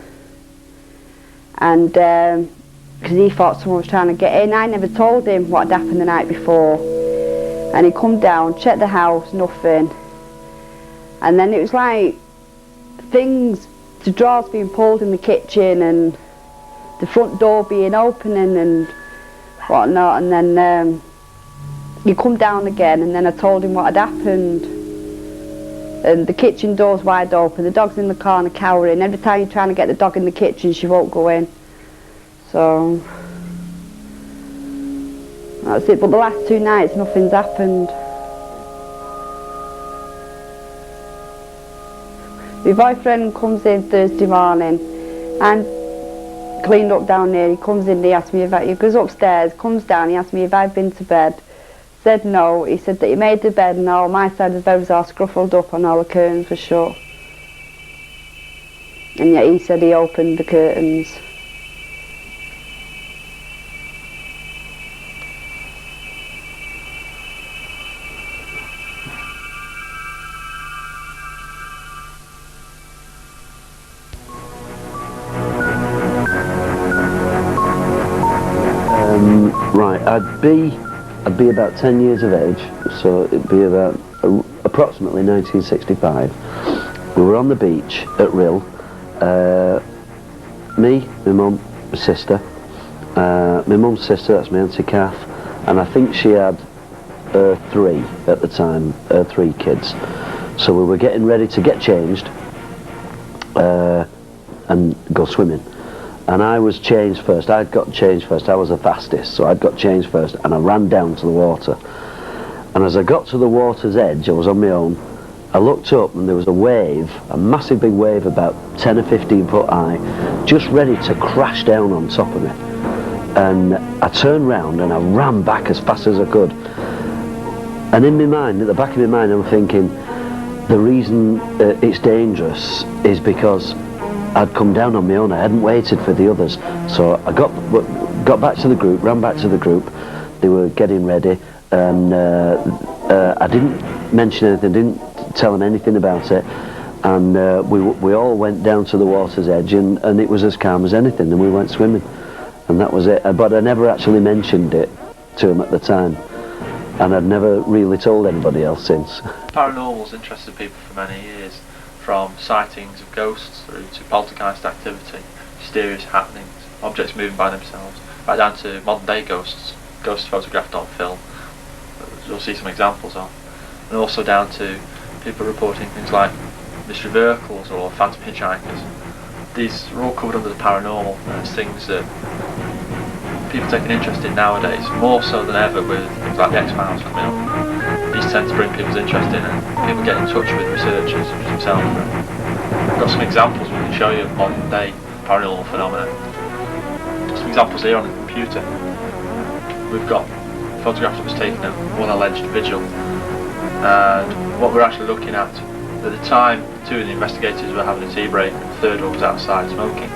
and because he thought someone was trying to get in. I never told him what had happened the night before. And he come down, checked the house, nothing. And then it was like things, the drawers being pulled in the kitchen and the front door being opening and whatnot. And then he come down again, and then I told him what had happened. And the kitchen door's wide open, the dog's in the corner cowering. Every time you're trying to get the dog in the kitchen, she won't go in. So that's it, but the last 2 nights nothing's happened. My boyfriend comes in Thursday morning, and cleaned up down there. He comes in, he asked me if he goes upstairs, comes down, he asked me if I'd been to bed. Said no. He said that he made the bed and all, my side of the bed was all scruffled up and all the curtains were shut. And yet he said he opened the curtains. Right, I'd be about 10 years of age, so it'd be about approximately 1965. We were on the beach at Rill. Me, my mum, my sister. My mum's sister, that's my Auntie Kath, and I think she had 3 at the time, 3 kids. So we were getting ready to get changed and go swimming. And I was changed first. I'd got changed first. I was the fastest, so I'd got changed first, and I ran down to the water. And as I got to the water's edge, I was on my own, I looked up and there was a wave, a massive big wave about 10 or 15 foot high, just ready to crash down on top of me. And I turned round and I ran back as fast as I could. And in my mind, at the back of my mind, I'm thinking, the reason it's dangerous is because I'd come down on my own. I hadn't waited for the others. So I got back to the group, ran back to the group. They were getting ready, and I didn't mention anything, didn't tell them anything about it. And we all went down to the water's edge, and it was as calm as anything, and we went swimming. And that was it. But I never actually mentioned it to them at the time. And I've never really told anybody else since. Paranormal's interested people for many years, from sightings of ghosts through to poltergeist activity, mysterious happenings, objects moving by themselves, right down to modern day ghosts photographed on film, you'll see some examples of, and also down to people reporting things like mystery vehicles or phantom hitchhikers. These are all covered under the paranormal, and it's things that people take an interest in nowadays, more so than ever with things like the X-Files coming up. These tend to bring people's interest in, and people get in touch with researchers such as himself. We've got some examples we can show you of modern day paranormal phenomena. Some examples here on the computer. We've got a photograph that was taken of one alleged vigil, and what we're actually looking at the time, 2 of the investigators were having a tea break, and the third one was outside smoking,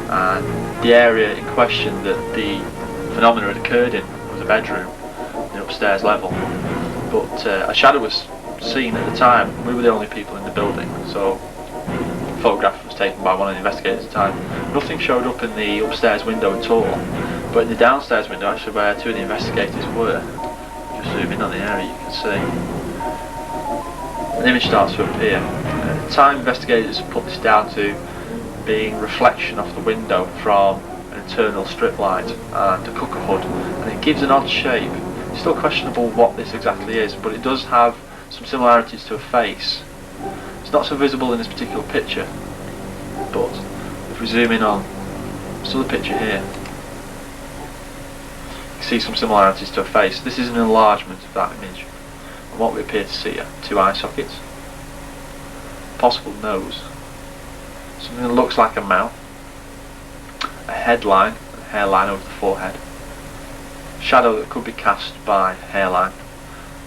and the area in question that the phenomena had occurred in was a bedroom, the upstairs level. But a shadow was seen at the time. We were the only people in the building, so the photograph was taken by one of the investigators at the time. Nothing showed up in the upstairs window at all, but in the downstairs window, actually where 2 of the investigators were, just zoom in on the area, you can see an image starts to appear. At the time, investigators put this down to being reflection off the window from an internal strip light and a cooker hood, and it gives an odd shape. It's still questionable what this exactly is, but it does have some similarities to a face. It's not so visible in this particular picture, but if we zoom in on this other picture here, you can see some similarities to a face. This is an enlargement of that image, and what we appear to see are 2 eye sockets, possible nose, something that looks like a mouth, a headline, a hairline over the forehead, shadow that could be cast by hairline,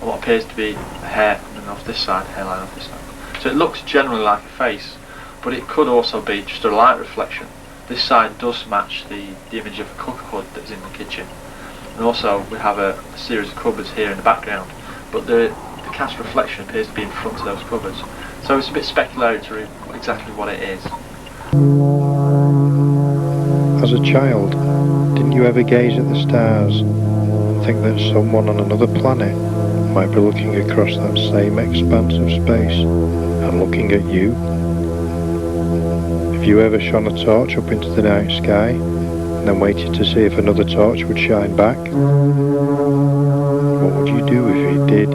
and what appears to be a hair coming off this side, hairline off this side. So it looks generally like a face, but it could also be just a light reflection. This side does match the image of a cooker hood that's in the kitchen, and also we have a series of cupboards here in the background, but the cast reflection appears to be in front of those cupboards. So it's a bit speculatory exactly what it is. As a child, didn't you ever gaze at the stars and think that someone on another planet might be looking across that same expanse of space and looking at you? Have you ever shone a torch up into the night sky and then waited to see if another torch would shine back? What would you do if it did?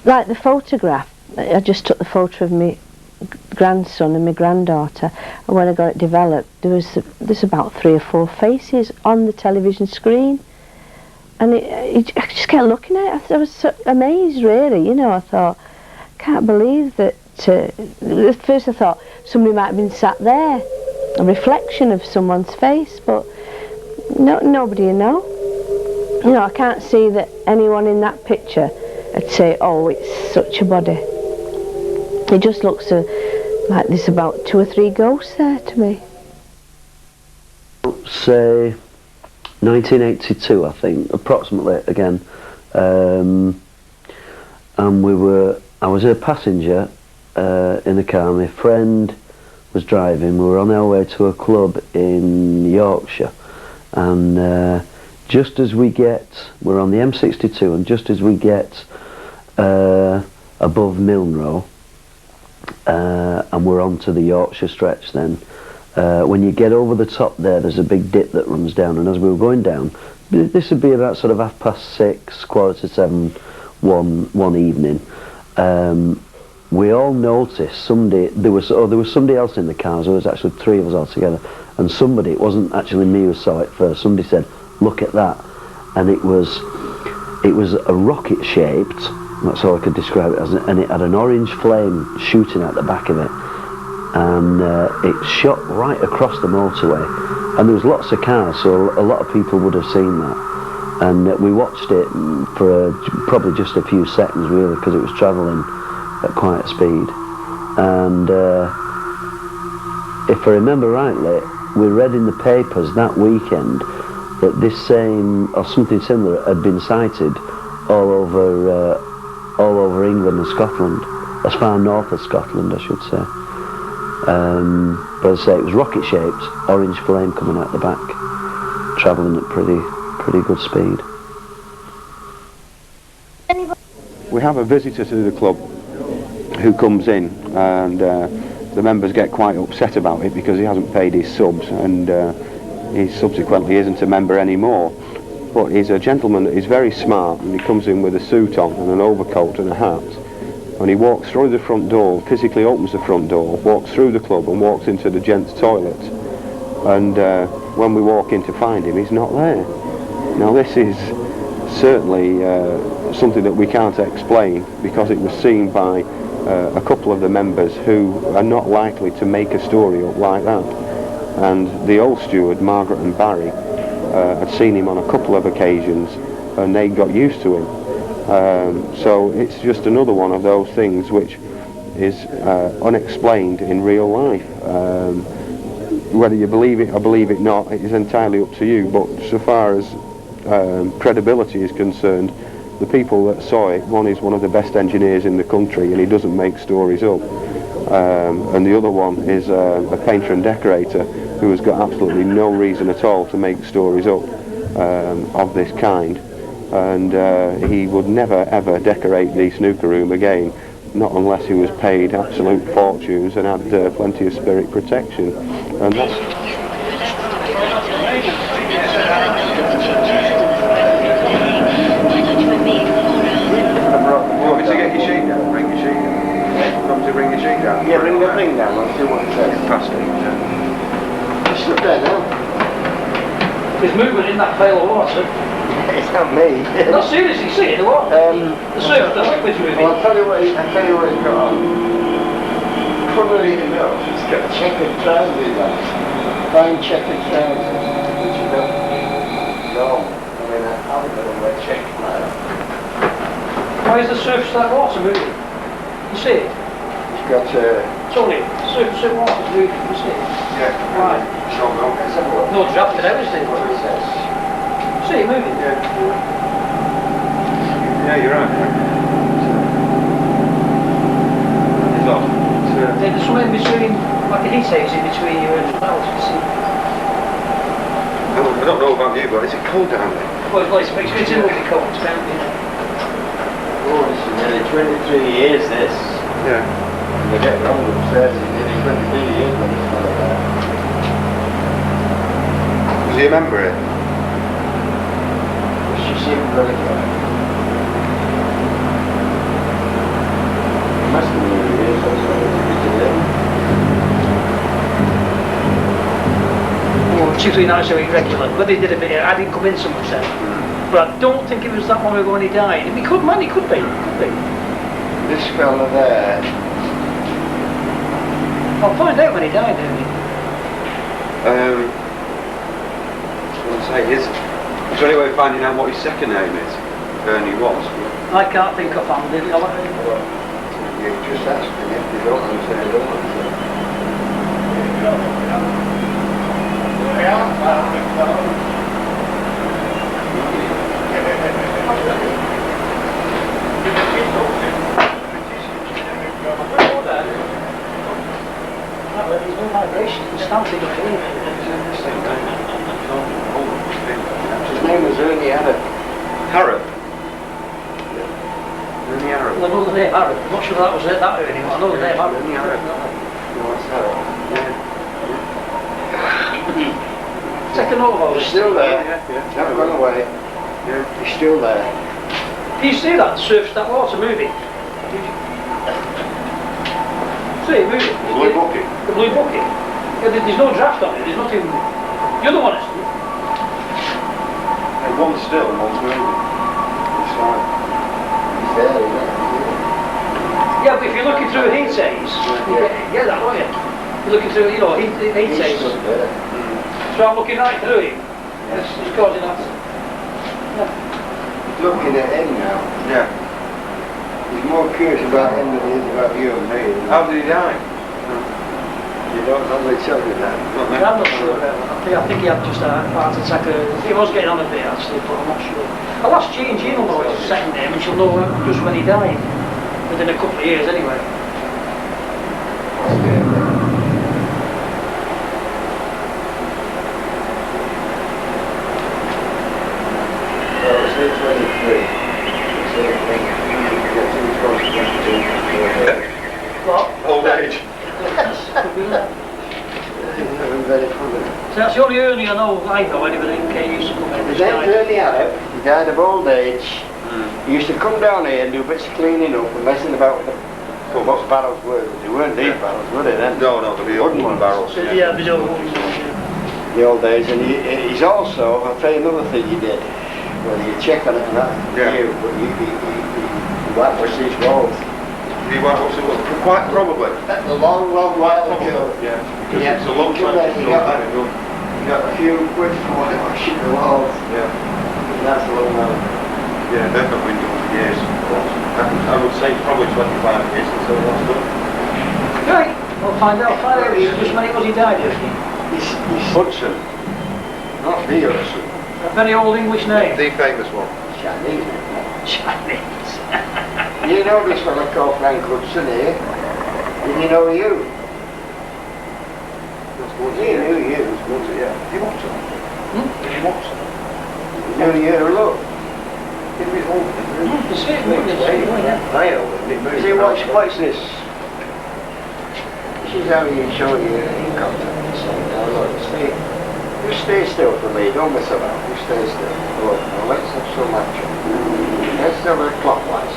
like the photograph, I just took the photo of me grandson and my granddaughter, and when I got it developed, there's about 3 or 4 faces on the television screen, and I just kept looking at it. I was so amazed, really. You know, I thought, can't believe that. At first I thought somebody might have been sat there, a reflection of someone's face, but nobody you know. You know, I can't see that anyone in that picture would say, oh, it's such a body. It just looks like there's about 2 or 3 ghosts there to me. Say 1982, I think, approximately, again. And I was a passenger in the car. My friend was driving. We were on our way to a club in Yorkshire, and just as we're on the M62, and just as we get above Milnrow, and we're onto the Yorkshire stretch then, when you get over the top there's a big dip that runs down, and as we were going down, this would be about sort of 6:30, 7:15, one evening, we all noticed there was somebody else in the car, so there was actually 3 of us all together, and it wasn't actually me who saw it first, somebody said, look at that, and it was a rocket shaped, that's all I could describe it as, and it had an orange flame shooting out the back of it, and it shot right across the motorway, and there was lots of cars, so a lot of people would have seen that, and we watched it for probably just a few seconds really, because it was travelling at quite a speed, and if I remember rightly, we read in the papers that weekend that this same, or something similar, had been sighted all over England and Scotland, as far north as Scotland, I should say. But as I say, it was rocket-shaped, orange flame coming out the back, travelling at pretty good speed. We have a visitor to the club who comes in, and the members get quite upset about it because he hasn't paid his subs, and he subsequently isn't a member anymore. But he's a gentleman that is very smart, and he comes in with a suit on and an overcoat and a hat, and he walks through the front door, physically opens the front door, walks through the club and walks into the gents' toilet, and when we walk in to find him, he's not there. Now this is certainly something that we can't explain, because it was seen by a couple of the members who are not likely to make a story up like that, and the old steward, Margaret and Barry, had seen him on a couple of occasions, and they got used to him. So it's just another one of those things which is unexplained in real life. Whether you believe it or believe it not, it is entirely up to you, but so far as credibility is concerned, the people that saw it, one is one of the best engineers in the country, and he doesn't make stories up, and the other one is a painter and decorator who has got absolutely no reason at all to make stories up of this kind, and he would never ever decorate the snooker room again, not unless he was paid absolute fortunes and had plenty of spirit protection, and that's... Bring your sheet down. Yeah, bring down. Let's see what it says. Past it. Just look there now. There's movement in that pail of water. It's not me. No, seriously, see it, the water. The surface, the liquid's moving. Well, I'll tell you what it's got on. Couldn't even know. It's got checkered trousers on. Fine checkered trousers. Which you don't know. I mean, I haven't got to wear checkered now. Why is the surface of that water moving? You see it? It's got Tony, surface of water moving, you see it? Yeah. Right. Let's have a look. No draft it out, is it? What it says. See it moving? Yeah, you're right. It's off. There's something in between, like a heat exit in between you and the valves, you see. I don't know about you, but is it cold down there? Well, it's a little cold, it's down there. Oh, this is nearly 23 years, this. Yeah. And they get round upstairs, it's nearly 23 years when it's like that. Was he a member here? She seemed very good. 2-3 nights a week regular, but they did a bit. I didn't come in so much then. But I don't think it was that long ago when he died. He could, man, he could be. This fella there. I'll find out when he died, don't he? I'll say, is there any way of finding out what his second name is? Ernie was. I can't think of him. You just ask him if you don't answer, I don't answer. There's no vibration. It's something to do. His name was Ernie Arab. Harrop? Ernie Arab. Well, I know the name Arab. I'm not sure that was it, that Ernie, but I know the name Arab. Ernie Arab. No, it's Arab. Second over. He's still there. Never gone away. He's still there. Do you see that surf that water moving? See it moving? The blue bucket? The blue bucket. Yeah, there's no draft on it, there's nothing. The other one isn't. Hey, one's still and one's moving. It's fine. He's there, isn't he? Yeah, but if you're looking through a heat haze, you get that, don't you? You're looking through, you know, heat haze. So I'm looking right through him. It's causing that. Looking at him now. Yeah. He's more curious about him than he is about you and me. How did he die? You don't normally tell you that. I'm not sure about that. I think he had just a heart attack. He was getting on a bit actually, but I'm not sure. I'll ask Jean. Jean will know his second name and she'll know just when he died. Within a couple of years anyway. Well, it's 23. What? Old age. So that's the only Ernie I know anybody in K used to come in. His name's Ernie Arab. He died of old age. He used to come down here and do bits of cleaning up and messing about with what barrels were. They weren't deep barrels, were they then? No, they'd be old barrels. Yeah, the old ones. The old days, and he's also, I'll tell you another thing he did. Well, you check on it and that. Yeah. But he whitewashed these walls. He whitewashed it, quite probably. That's a long, long while ago. Yeah, because it's a long time since he got a few quid for whitewashing the walls. Yeah. And that's a long while. Yeah, they've not been done for years. I would say probably 25 years until that's done. Right, we'll find out. Just when it was he died, He's Hudson. Not the Hudson. A very old English name. The famous one. Chinese. Chinese. You know this fella called Frank Hudson here? Did he know you? He knew you. Yeah. He wants it. He wants it. He knew you, look. See, what's this? This is how you show your income tax. Now look, you stay still for me, don't mess about. You stay still. Look, now let's have some action. Let's have it clockwise.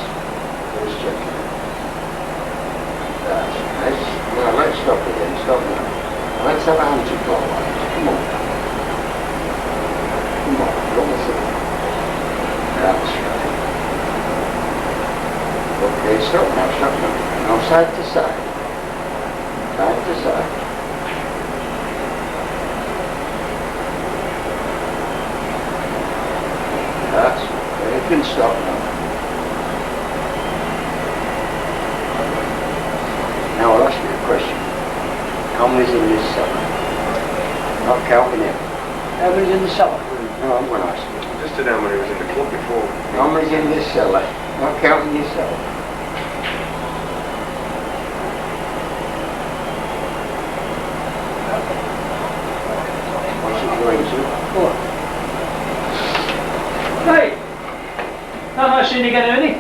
Let's check it. That's nice. Now let's stop again, stop now. Now let's have anti-clockwise. Come on. Come on, don't mess about. That's right. Okay, stop now, stop now. Now side to side. Side to side. That's okay, you can stop now. Now I'll ask you a question. How many's in this cellar? Not counting him. How many's in the cellar? No, I'm going to ask you. Just to know when he was in the club before. How many's in this cellar? Not counting yourself. What's it going to? What? Hey! How nice seeing you again, Ernie.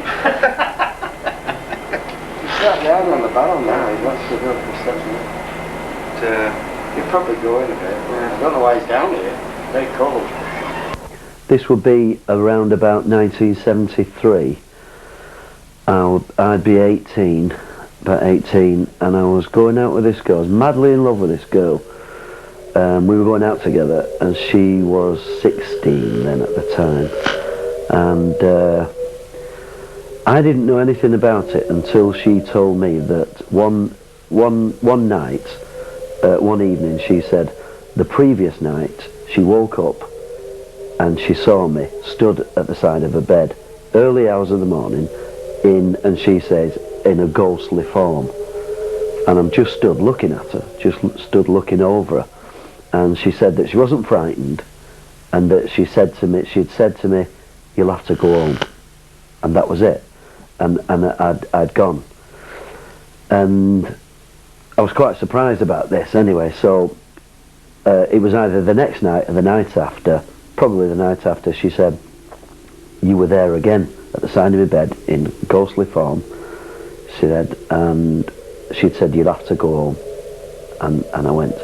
He's sat down on the barrel now. He wants to go for the steps. He'll probably go in a bit. Yeah. I don't know why he's down here. It's very cold. This would be around about 1973. I'd be 18, about 18, and I was going out with this girl. I was madly in love with this girl, We were going out together, and she was 16 then at the time, and I didn't know anything about it until she told me that one night, one evening, she said the previous night she woke up and she saw me stood at the side of her bed, early hours of the morning, and she says, in a ghostly form. And I'm just stood looking at her, just stood looking over her. And she said that she wasn't frightened, and that she'd said to me, you'll have to go home. And that was it. And I'd gone. And I was quite surprised about this anyway, so it was either the next night or the night after, probably the night after, she said, you were there again at the side of my bed in ghostly form, she said, and she'd said you'd have to go home, and I went.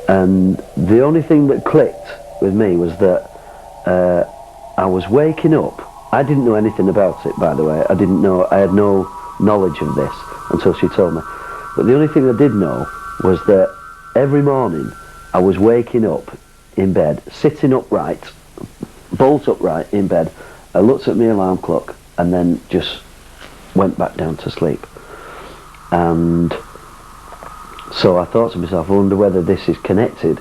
And the only thing that clicked with me was that I was waking up. I didn't know anything about it, by the way. I had no knowledge of this until she told me. But the only thing I did know was that every morning I was waking up in bed, sitting upright, bolt upright in bed. I looked at my alarm clock and then just went back down to sleep. And so I thought to myself, I wonder whether this is connected.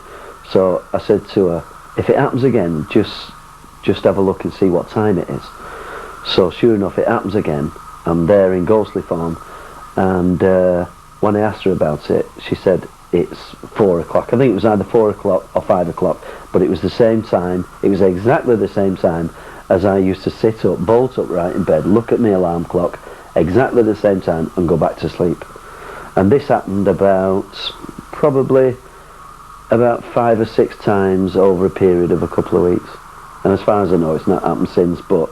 So I said to her, if it happens again, just have a look and see what time it is. So sure enough, it happens again. I'm there in ghostly form, and when I asked her about it, she said it's 4 o'clock. I think it was either 4 o'clock or 5 o'clock, but it was the same time. It was exactly the same time as I used to sit up, bolt upright in bed, look at my alarm clock, exactly the same time, and go back to sleep. And this happened probably about 5 or 6 times over a period of a couple of weeks. And as far as I know, it's not happened since, but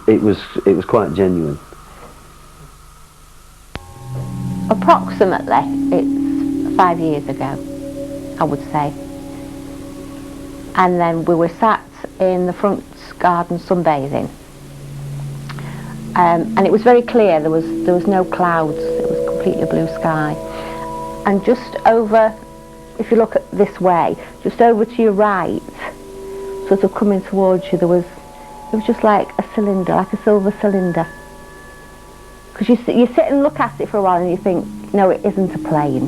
it was quite genuine. Approximately, it's 5 years ago, I would say. And then we were sat in the front garden sunbathing. And it was very clear, there was no clouds, it was completely blue sky. And just over, if you look at this way, just over to your right, sort of coming towards you, it was just like a cylinder, like a silver cylinder. Because you sit and look at it for a while and you think, no, it isn't a plane.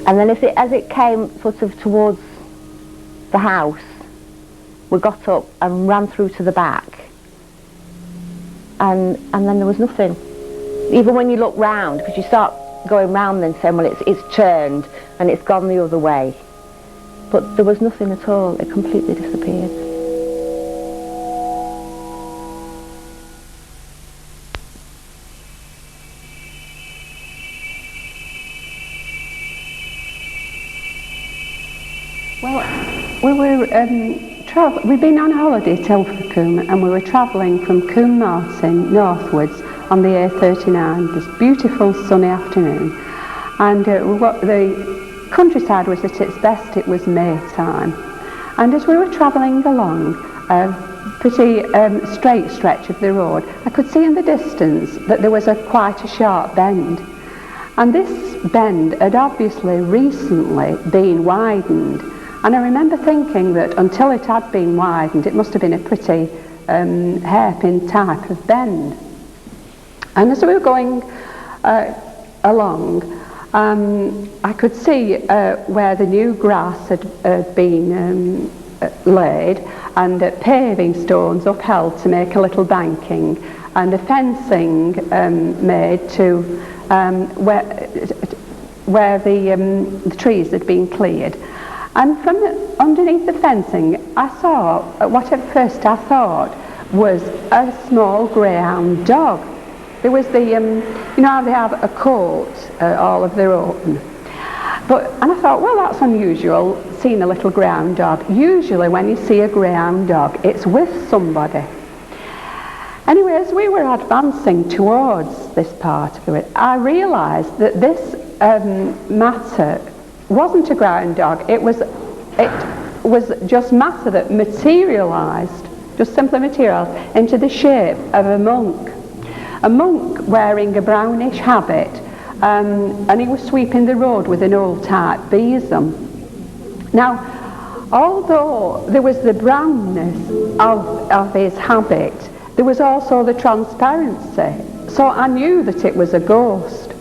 And then as it came sort of towards the house, we got up and ran through to the back. And then there was nothing. Even when you look round, because you start going round then saying, well, it's turned and it's gone the other way. But there was nothing at all. It completely disappeared. Well, we've been on holiday to Ilfracombe, and we were travelling from Combe Martin northwards on the A39 this beautiful sunny afternoon, and the countryside was at its best. It was May time, and as we were travelling along a pretty straight stretch of the road, I could see in the distance that there was quite a sharp bend, and this bend had obviously recently been widened. And I remember thinking that until it had been widened, it must have been a pretty hairpin type of bend. And as we were going along, I could see where the new grass had been laid, and paving stones upheld to make a little banking, and a fencing made to where the trees had been cleared. And from underneath the fencing, I saw what at first I thought was a small greyhound dog. There was you know how they have a coat all of their own. And I thought, well, that's unusual, seeing a little greyhound dog. Usually when you see a greyhound dog, it's with somebody. Anyway, as we were advancing towards this part of it, I realised that this matter wasn't a greyhound dog. It was just matter that materialised, just simply materialised into the shape of a monk wearing a brownish habit, and he was sweeping the road with an old type besom. Now, although there was the brownness of his habit, there was also the transparency. So I knew that it was a ghost.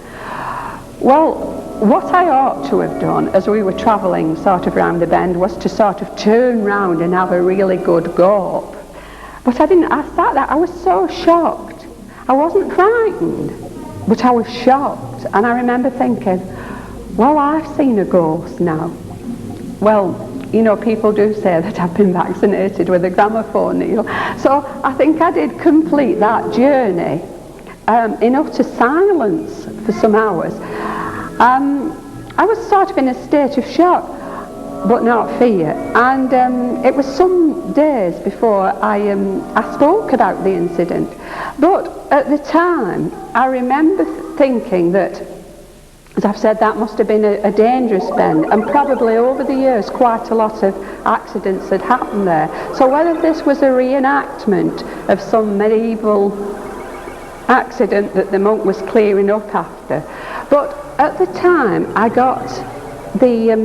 Well, what I ought to have done as we were travelling sort of round the bend was to sort of turn round and have a really good go up. But I didn't. I sat there, I was so shocked. I wasn't frightened, but I was shocked. And I remember thinking, well, I've seen a ghost now. Well, you know, people do say that I've been vaccinated with a gramophone needle. So I think I did complete that journey in utter silence for some hours. I was sort of in a state of shock, but not fear. And it was some days before I spoke about the incident. But at the time, I remember thinking that, as I've said, that must have been a dangerous bend, and probably over the years quite a lot of accidents had happened there. So whether this was a reenactment of some medieval accident that the monk was clearing up after. But at the time I got the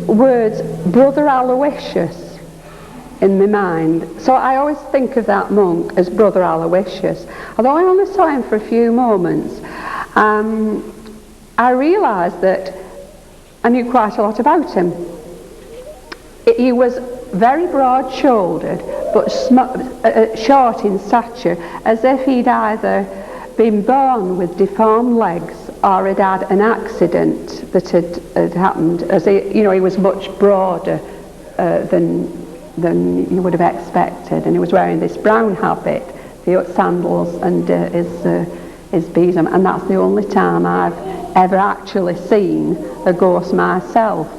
words Brother Aloysius in my mind. So I always think of that monk as Brother Aloysius. Although I only saw him for a few moments, I realised that I knew quite a lot about him. He was very broad-shouldered, but short in stature, as if he'd either been born with deformed legs or had had an accident that had happened. As he was much broader than you would have expected, and he was wearing this brown habit, the sandals, and his besom, and that's the only time I've ever actually seen a ghost myself.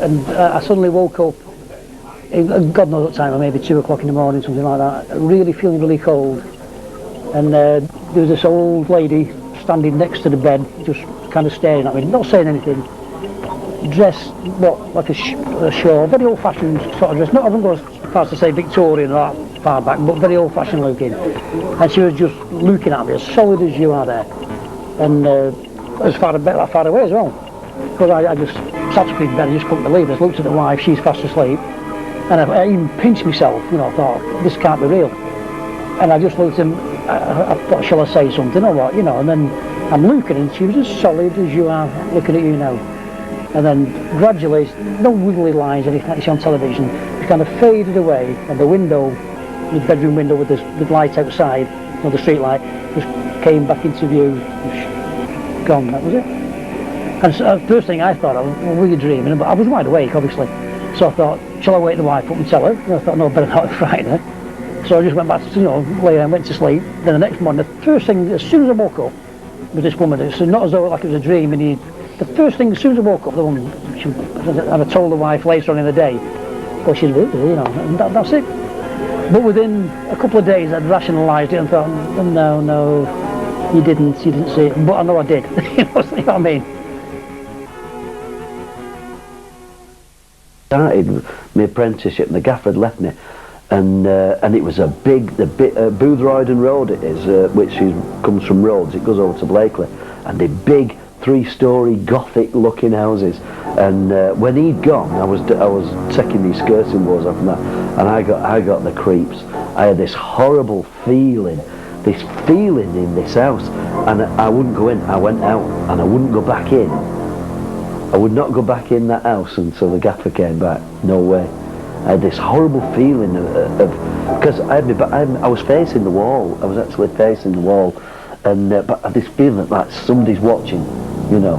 And I suddenly woke up, God knows what time, maybe 2 o'clock in the morning, something like that, really feeling really cold. And there was this old lady standing next to the bed, just kind of staring at me, not saying anything, dressed, like a shawl, very old-fashioned sort of dress. Not, I wouldn't go as far as to say Victorian or that far back, but very old-fashioned looking. And she was just looking at me, as solid as you are there. And as far away as well. Because I just sat up in bed, I just couldn't believe it. I looked at the wife, she's fast asleep, and I even pinched myself, I thought, this can't be real. And I just looked at him, I thought, shall I say something or what, and then I'm looking and she was as solid as you are looking at you now. And then gradually, no wiggly lines, anything like you see on television, it kind of faded away, and the window, the bedroom window with the light outside, the street light, just came back into view, gone, that was it. And so, first thing I thought, were you dreaming? But I was wide awake, obviously. So I thought, shall I wake the wife up and tell her? And I thought, no, better not frighten her. So I just went back to, lay there and went to sleep. Then the next morning, the first thing, as soon as I woke up, with this woman, it's not as though like it was a dream. And the first thing, as soon as I woke up, the woman, and I told the wife later on in the day, well, she's with me, and that's it. But within a couple of days, I'd rationalised it and thought, no, you didn't see it. But I know I did. You know what I mean? Started my apprenticeship and the gaffer had left me, and it was a big, Boothroydon Road it is, which comes from Rhodes, it goes over to Blakely, and the big 3-storey Gothic looking houses. And when he'd gone, I was taking these skirting boards off and that, and I got the creeps. I had this horrible feeling in this house, and I wouldn't go in. I went out, and I wouldn't go back in. I would not go back in that house until the gaffer came back. No way. I had this horrible feeling of because I was facing the wall. I was actually facing the wall, and but I had this feeling that like somebody's watching, you know.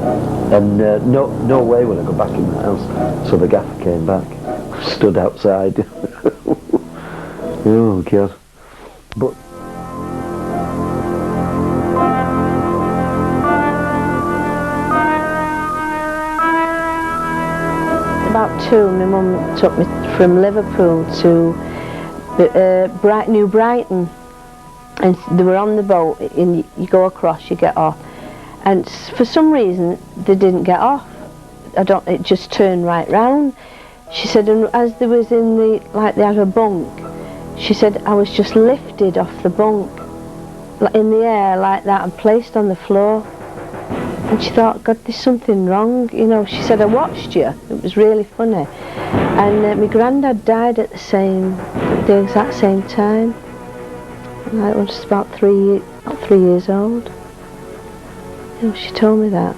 And no way would I go back in the house. So the gaffer came back, stood outside. Oh God! But about 2, my mum took me from Liverpool to New Brighton, and they were on the boat, and you go across, you get off, and for some reason they didn't get off. It just turned right round. She said, and as they was in the, like they had a bunk, she said, I was just lifted off the bunk in the air like that and placed on the floor. And she thought, God, there's something wrong, you know. She said, I watched you. It was really funny. And my granddad died at the exact same time. I was just about 3 years old. You know, she told me that.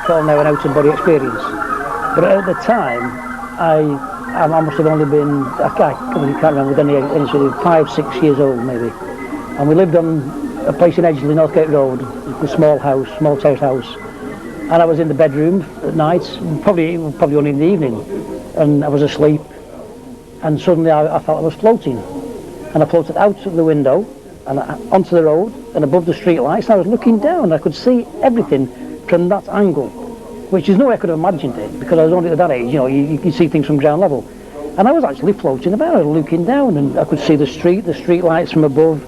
Call now an out-of-body experience, but at the time I must have only been, I can't remember, any sort of 5, 6 years old maybe, and we lived on a place in Edgeley, Northgate Road, a small house, small terrace house, and I was in the bedroom at night, probably only in the evening, and I was asleep, and suddenly I felt I was floating, and I floated out of the window and onto the road and above the street lights, and I was looking down, and I could see everything from that angle, which is no way I could have imagined it, because I was only at that age, you know, you can see things from ground level. And I was actually floating about, I was looking down, and I could see the street lights from above,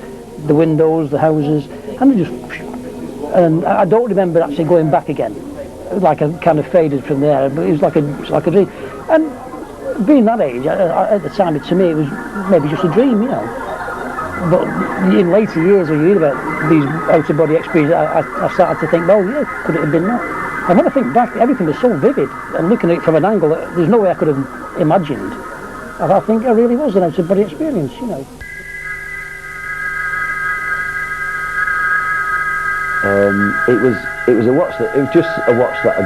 the windows, the houses, and I don't remember actually going back again. It was like I kind of faded from there, but it was like a dream. And being that age, at the time, to me, it was maybe just a dream, you know. But in later years, when you hear about these out-of-body experiences, I started to think, well, yeah, could it have been that? And when I think back, everything was so vivid, and looking at it from an angle that there's no way I could have imagined. And I think it really was an out-of-body experience, you know. It was just a watch that I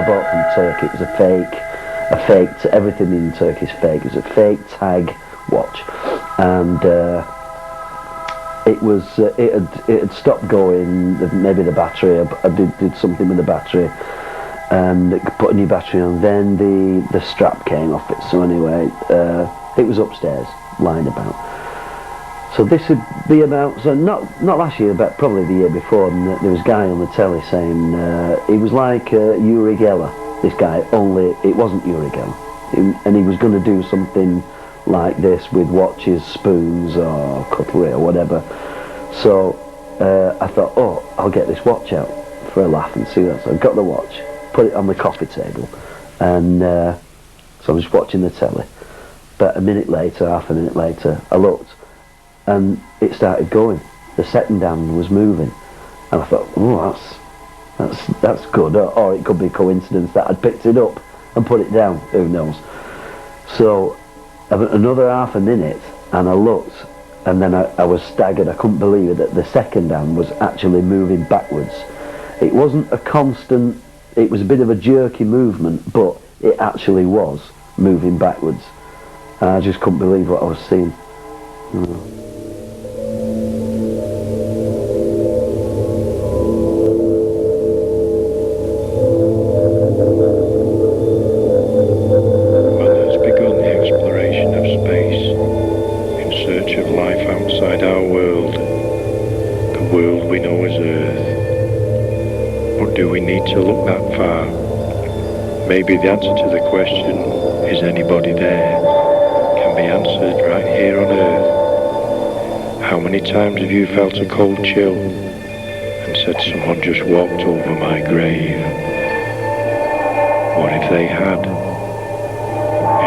bought from Turkey. It was a fake. Everything in Turkey is fake. It was a fake tag watch, and it had stopped going. Maybe the battery. I did something with the battery, and put a new battery on. Then the strap came off it. So anyway, it was upstairs, lying about. So this would be about, so not last year, but probably the year before, and there was a guy on the telly saying, he was like Uri Geller, this guy, only it wasn't Uri Geller. And he was going to do something like this with watches, spoons, or cutlery, or whatever. So I thought, oh, I'll get this watch out for a laugh and see that. So I got the watch, put it on the coffee table, and so I was watching the telly. But half a minute later, I looked, and it started going. The second hand was moving, and I thought, oh, that's good, or it could be a coincidence that I'd picked it up and put it down, who knows. So another half a minute, and I looked, and then I was staggered. I couldn't believe it, that the second hand was actually moving backwards. It wasn't a constant, it was a bit of a jerky movement, but it actually was moving backwards. And I just couldn't believe what I was seeing. Man has begun the exploration of space in search of life outside our world, the world we know as Earth. But do we need to look that far? Maybe the answer to the question, is anybody there, can be answered right here on Earth. How many times have you felt a cold chill and said someone just walked over my grave? What if they had?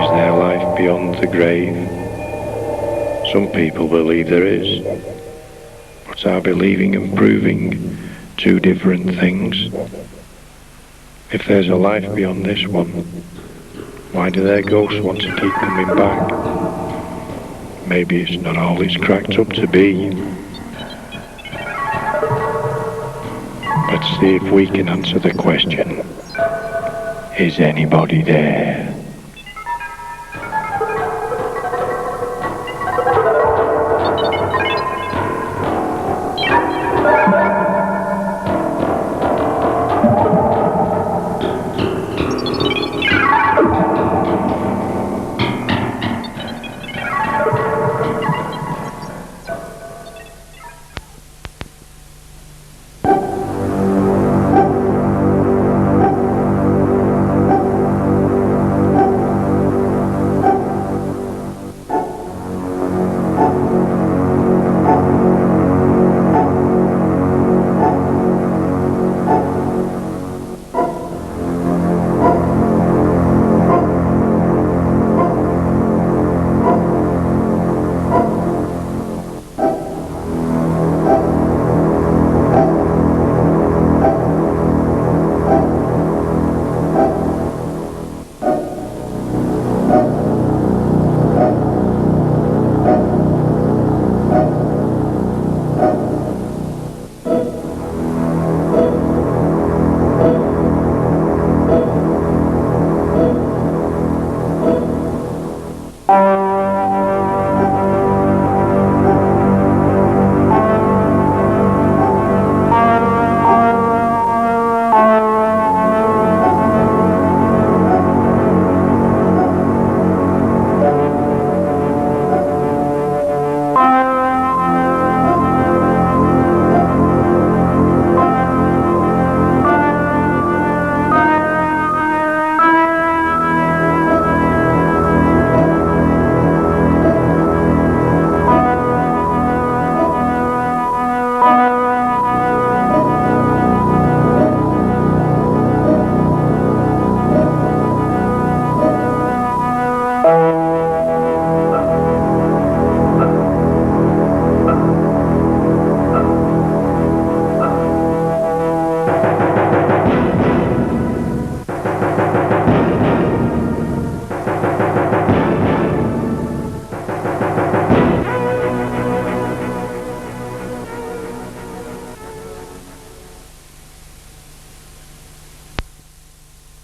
Is there life beyond the grave? Some people believe there is, but are believing and proving two different things. If there's a life beyond this one, why do their ghosts want to keep coming back? Maybe it's not all it's cracked up to be. Let's see if we can answer the question, is anybody there?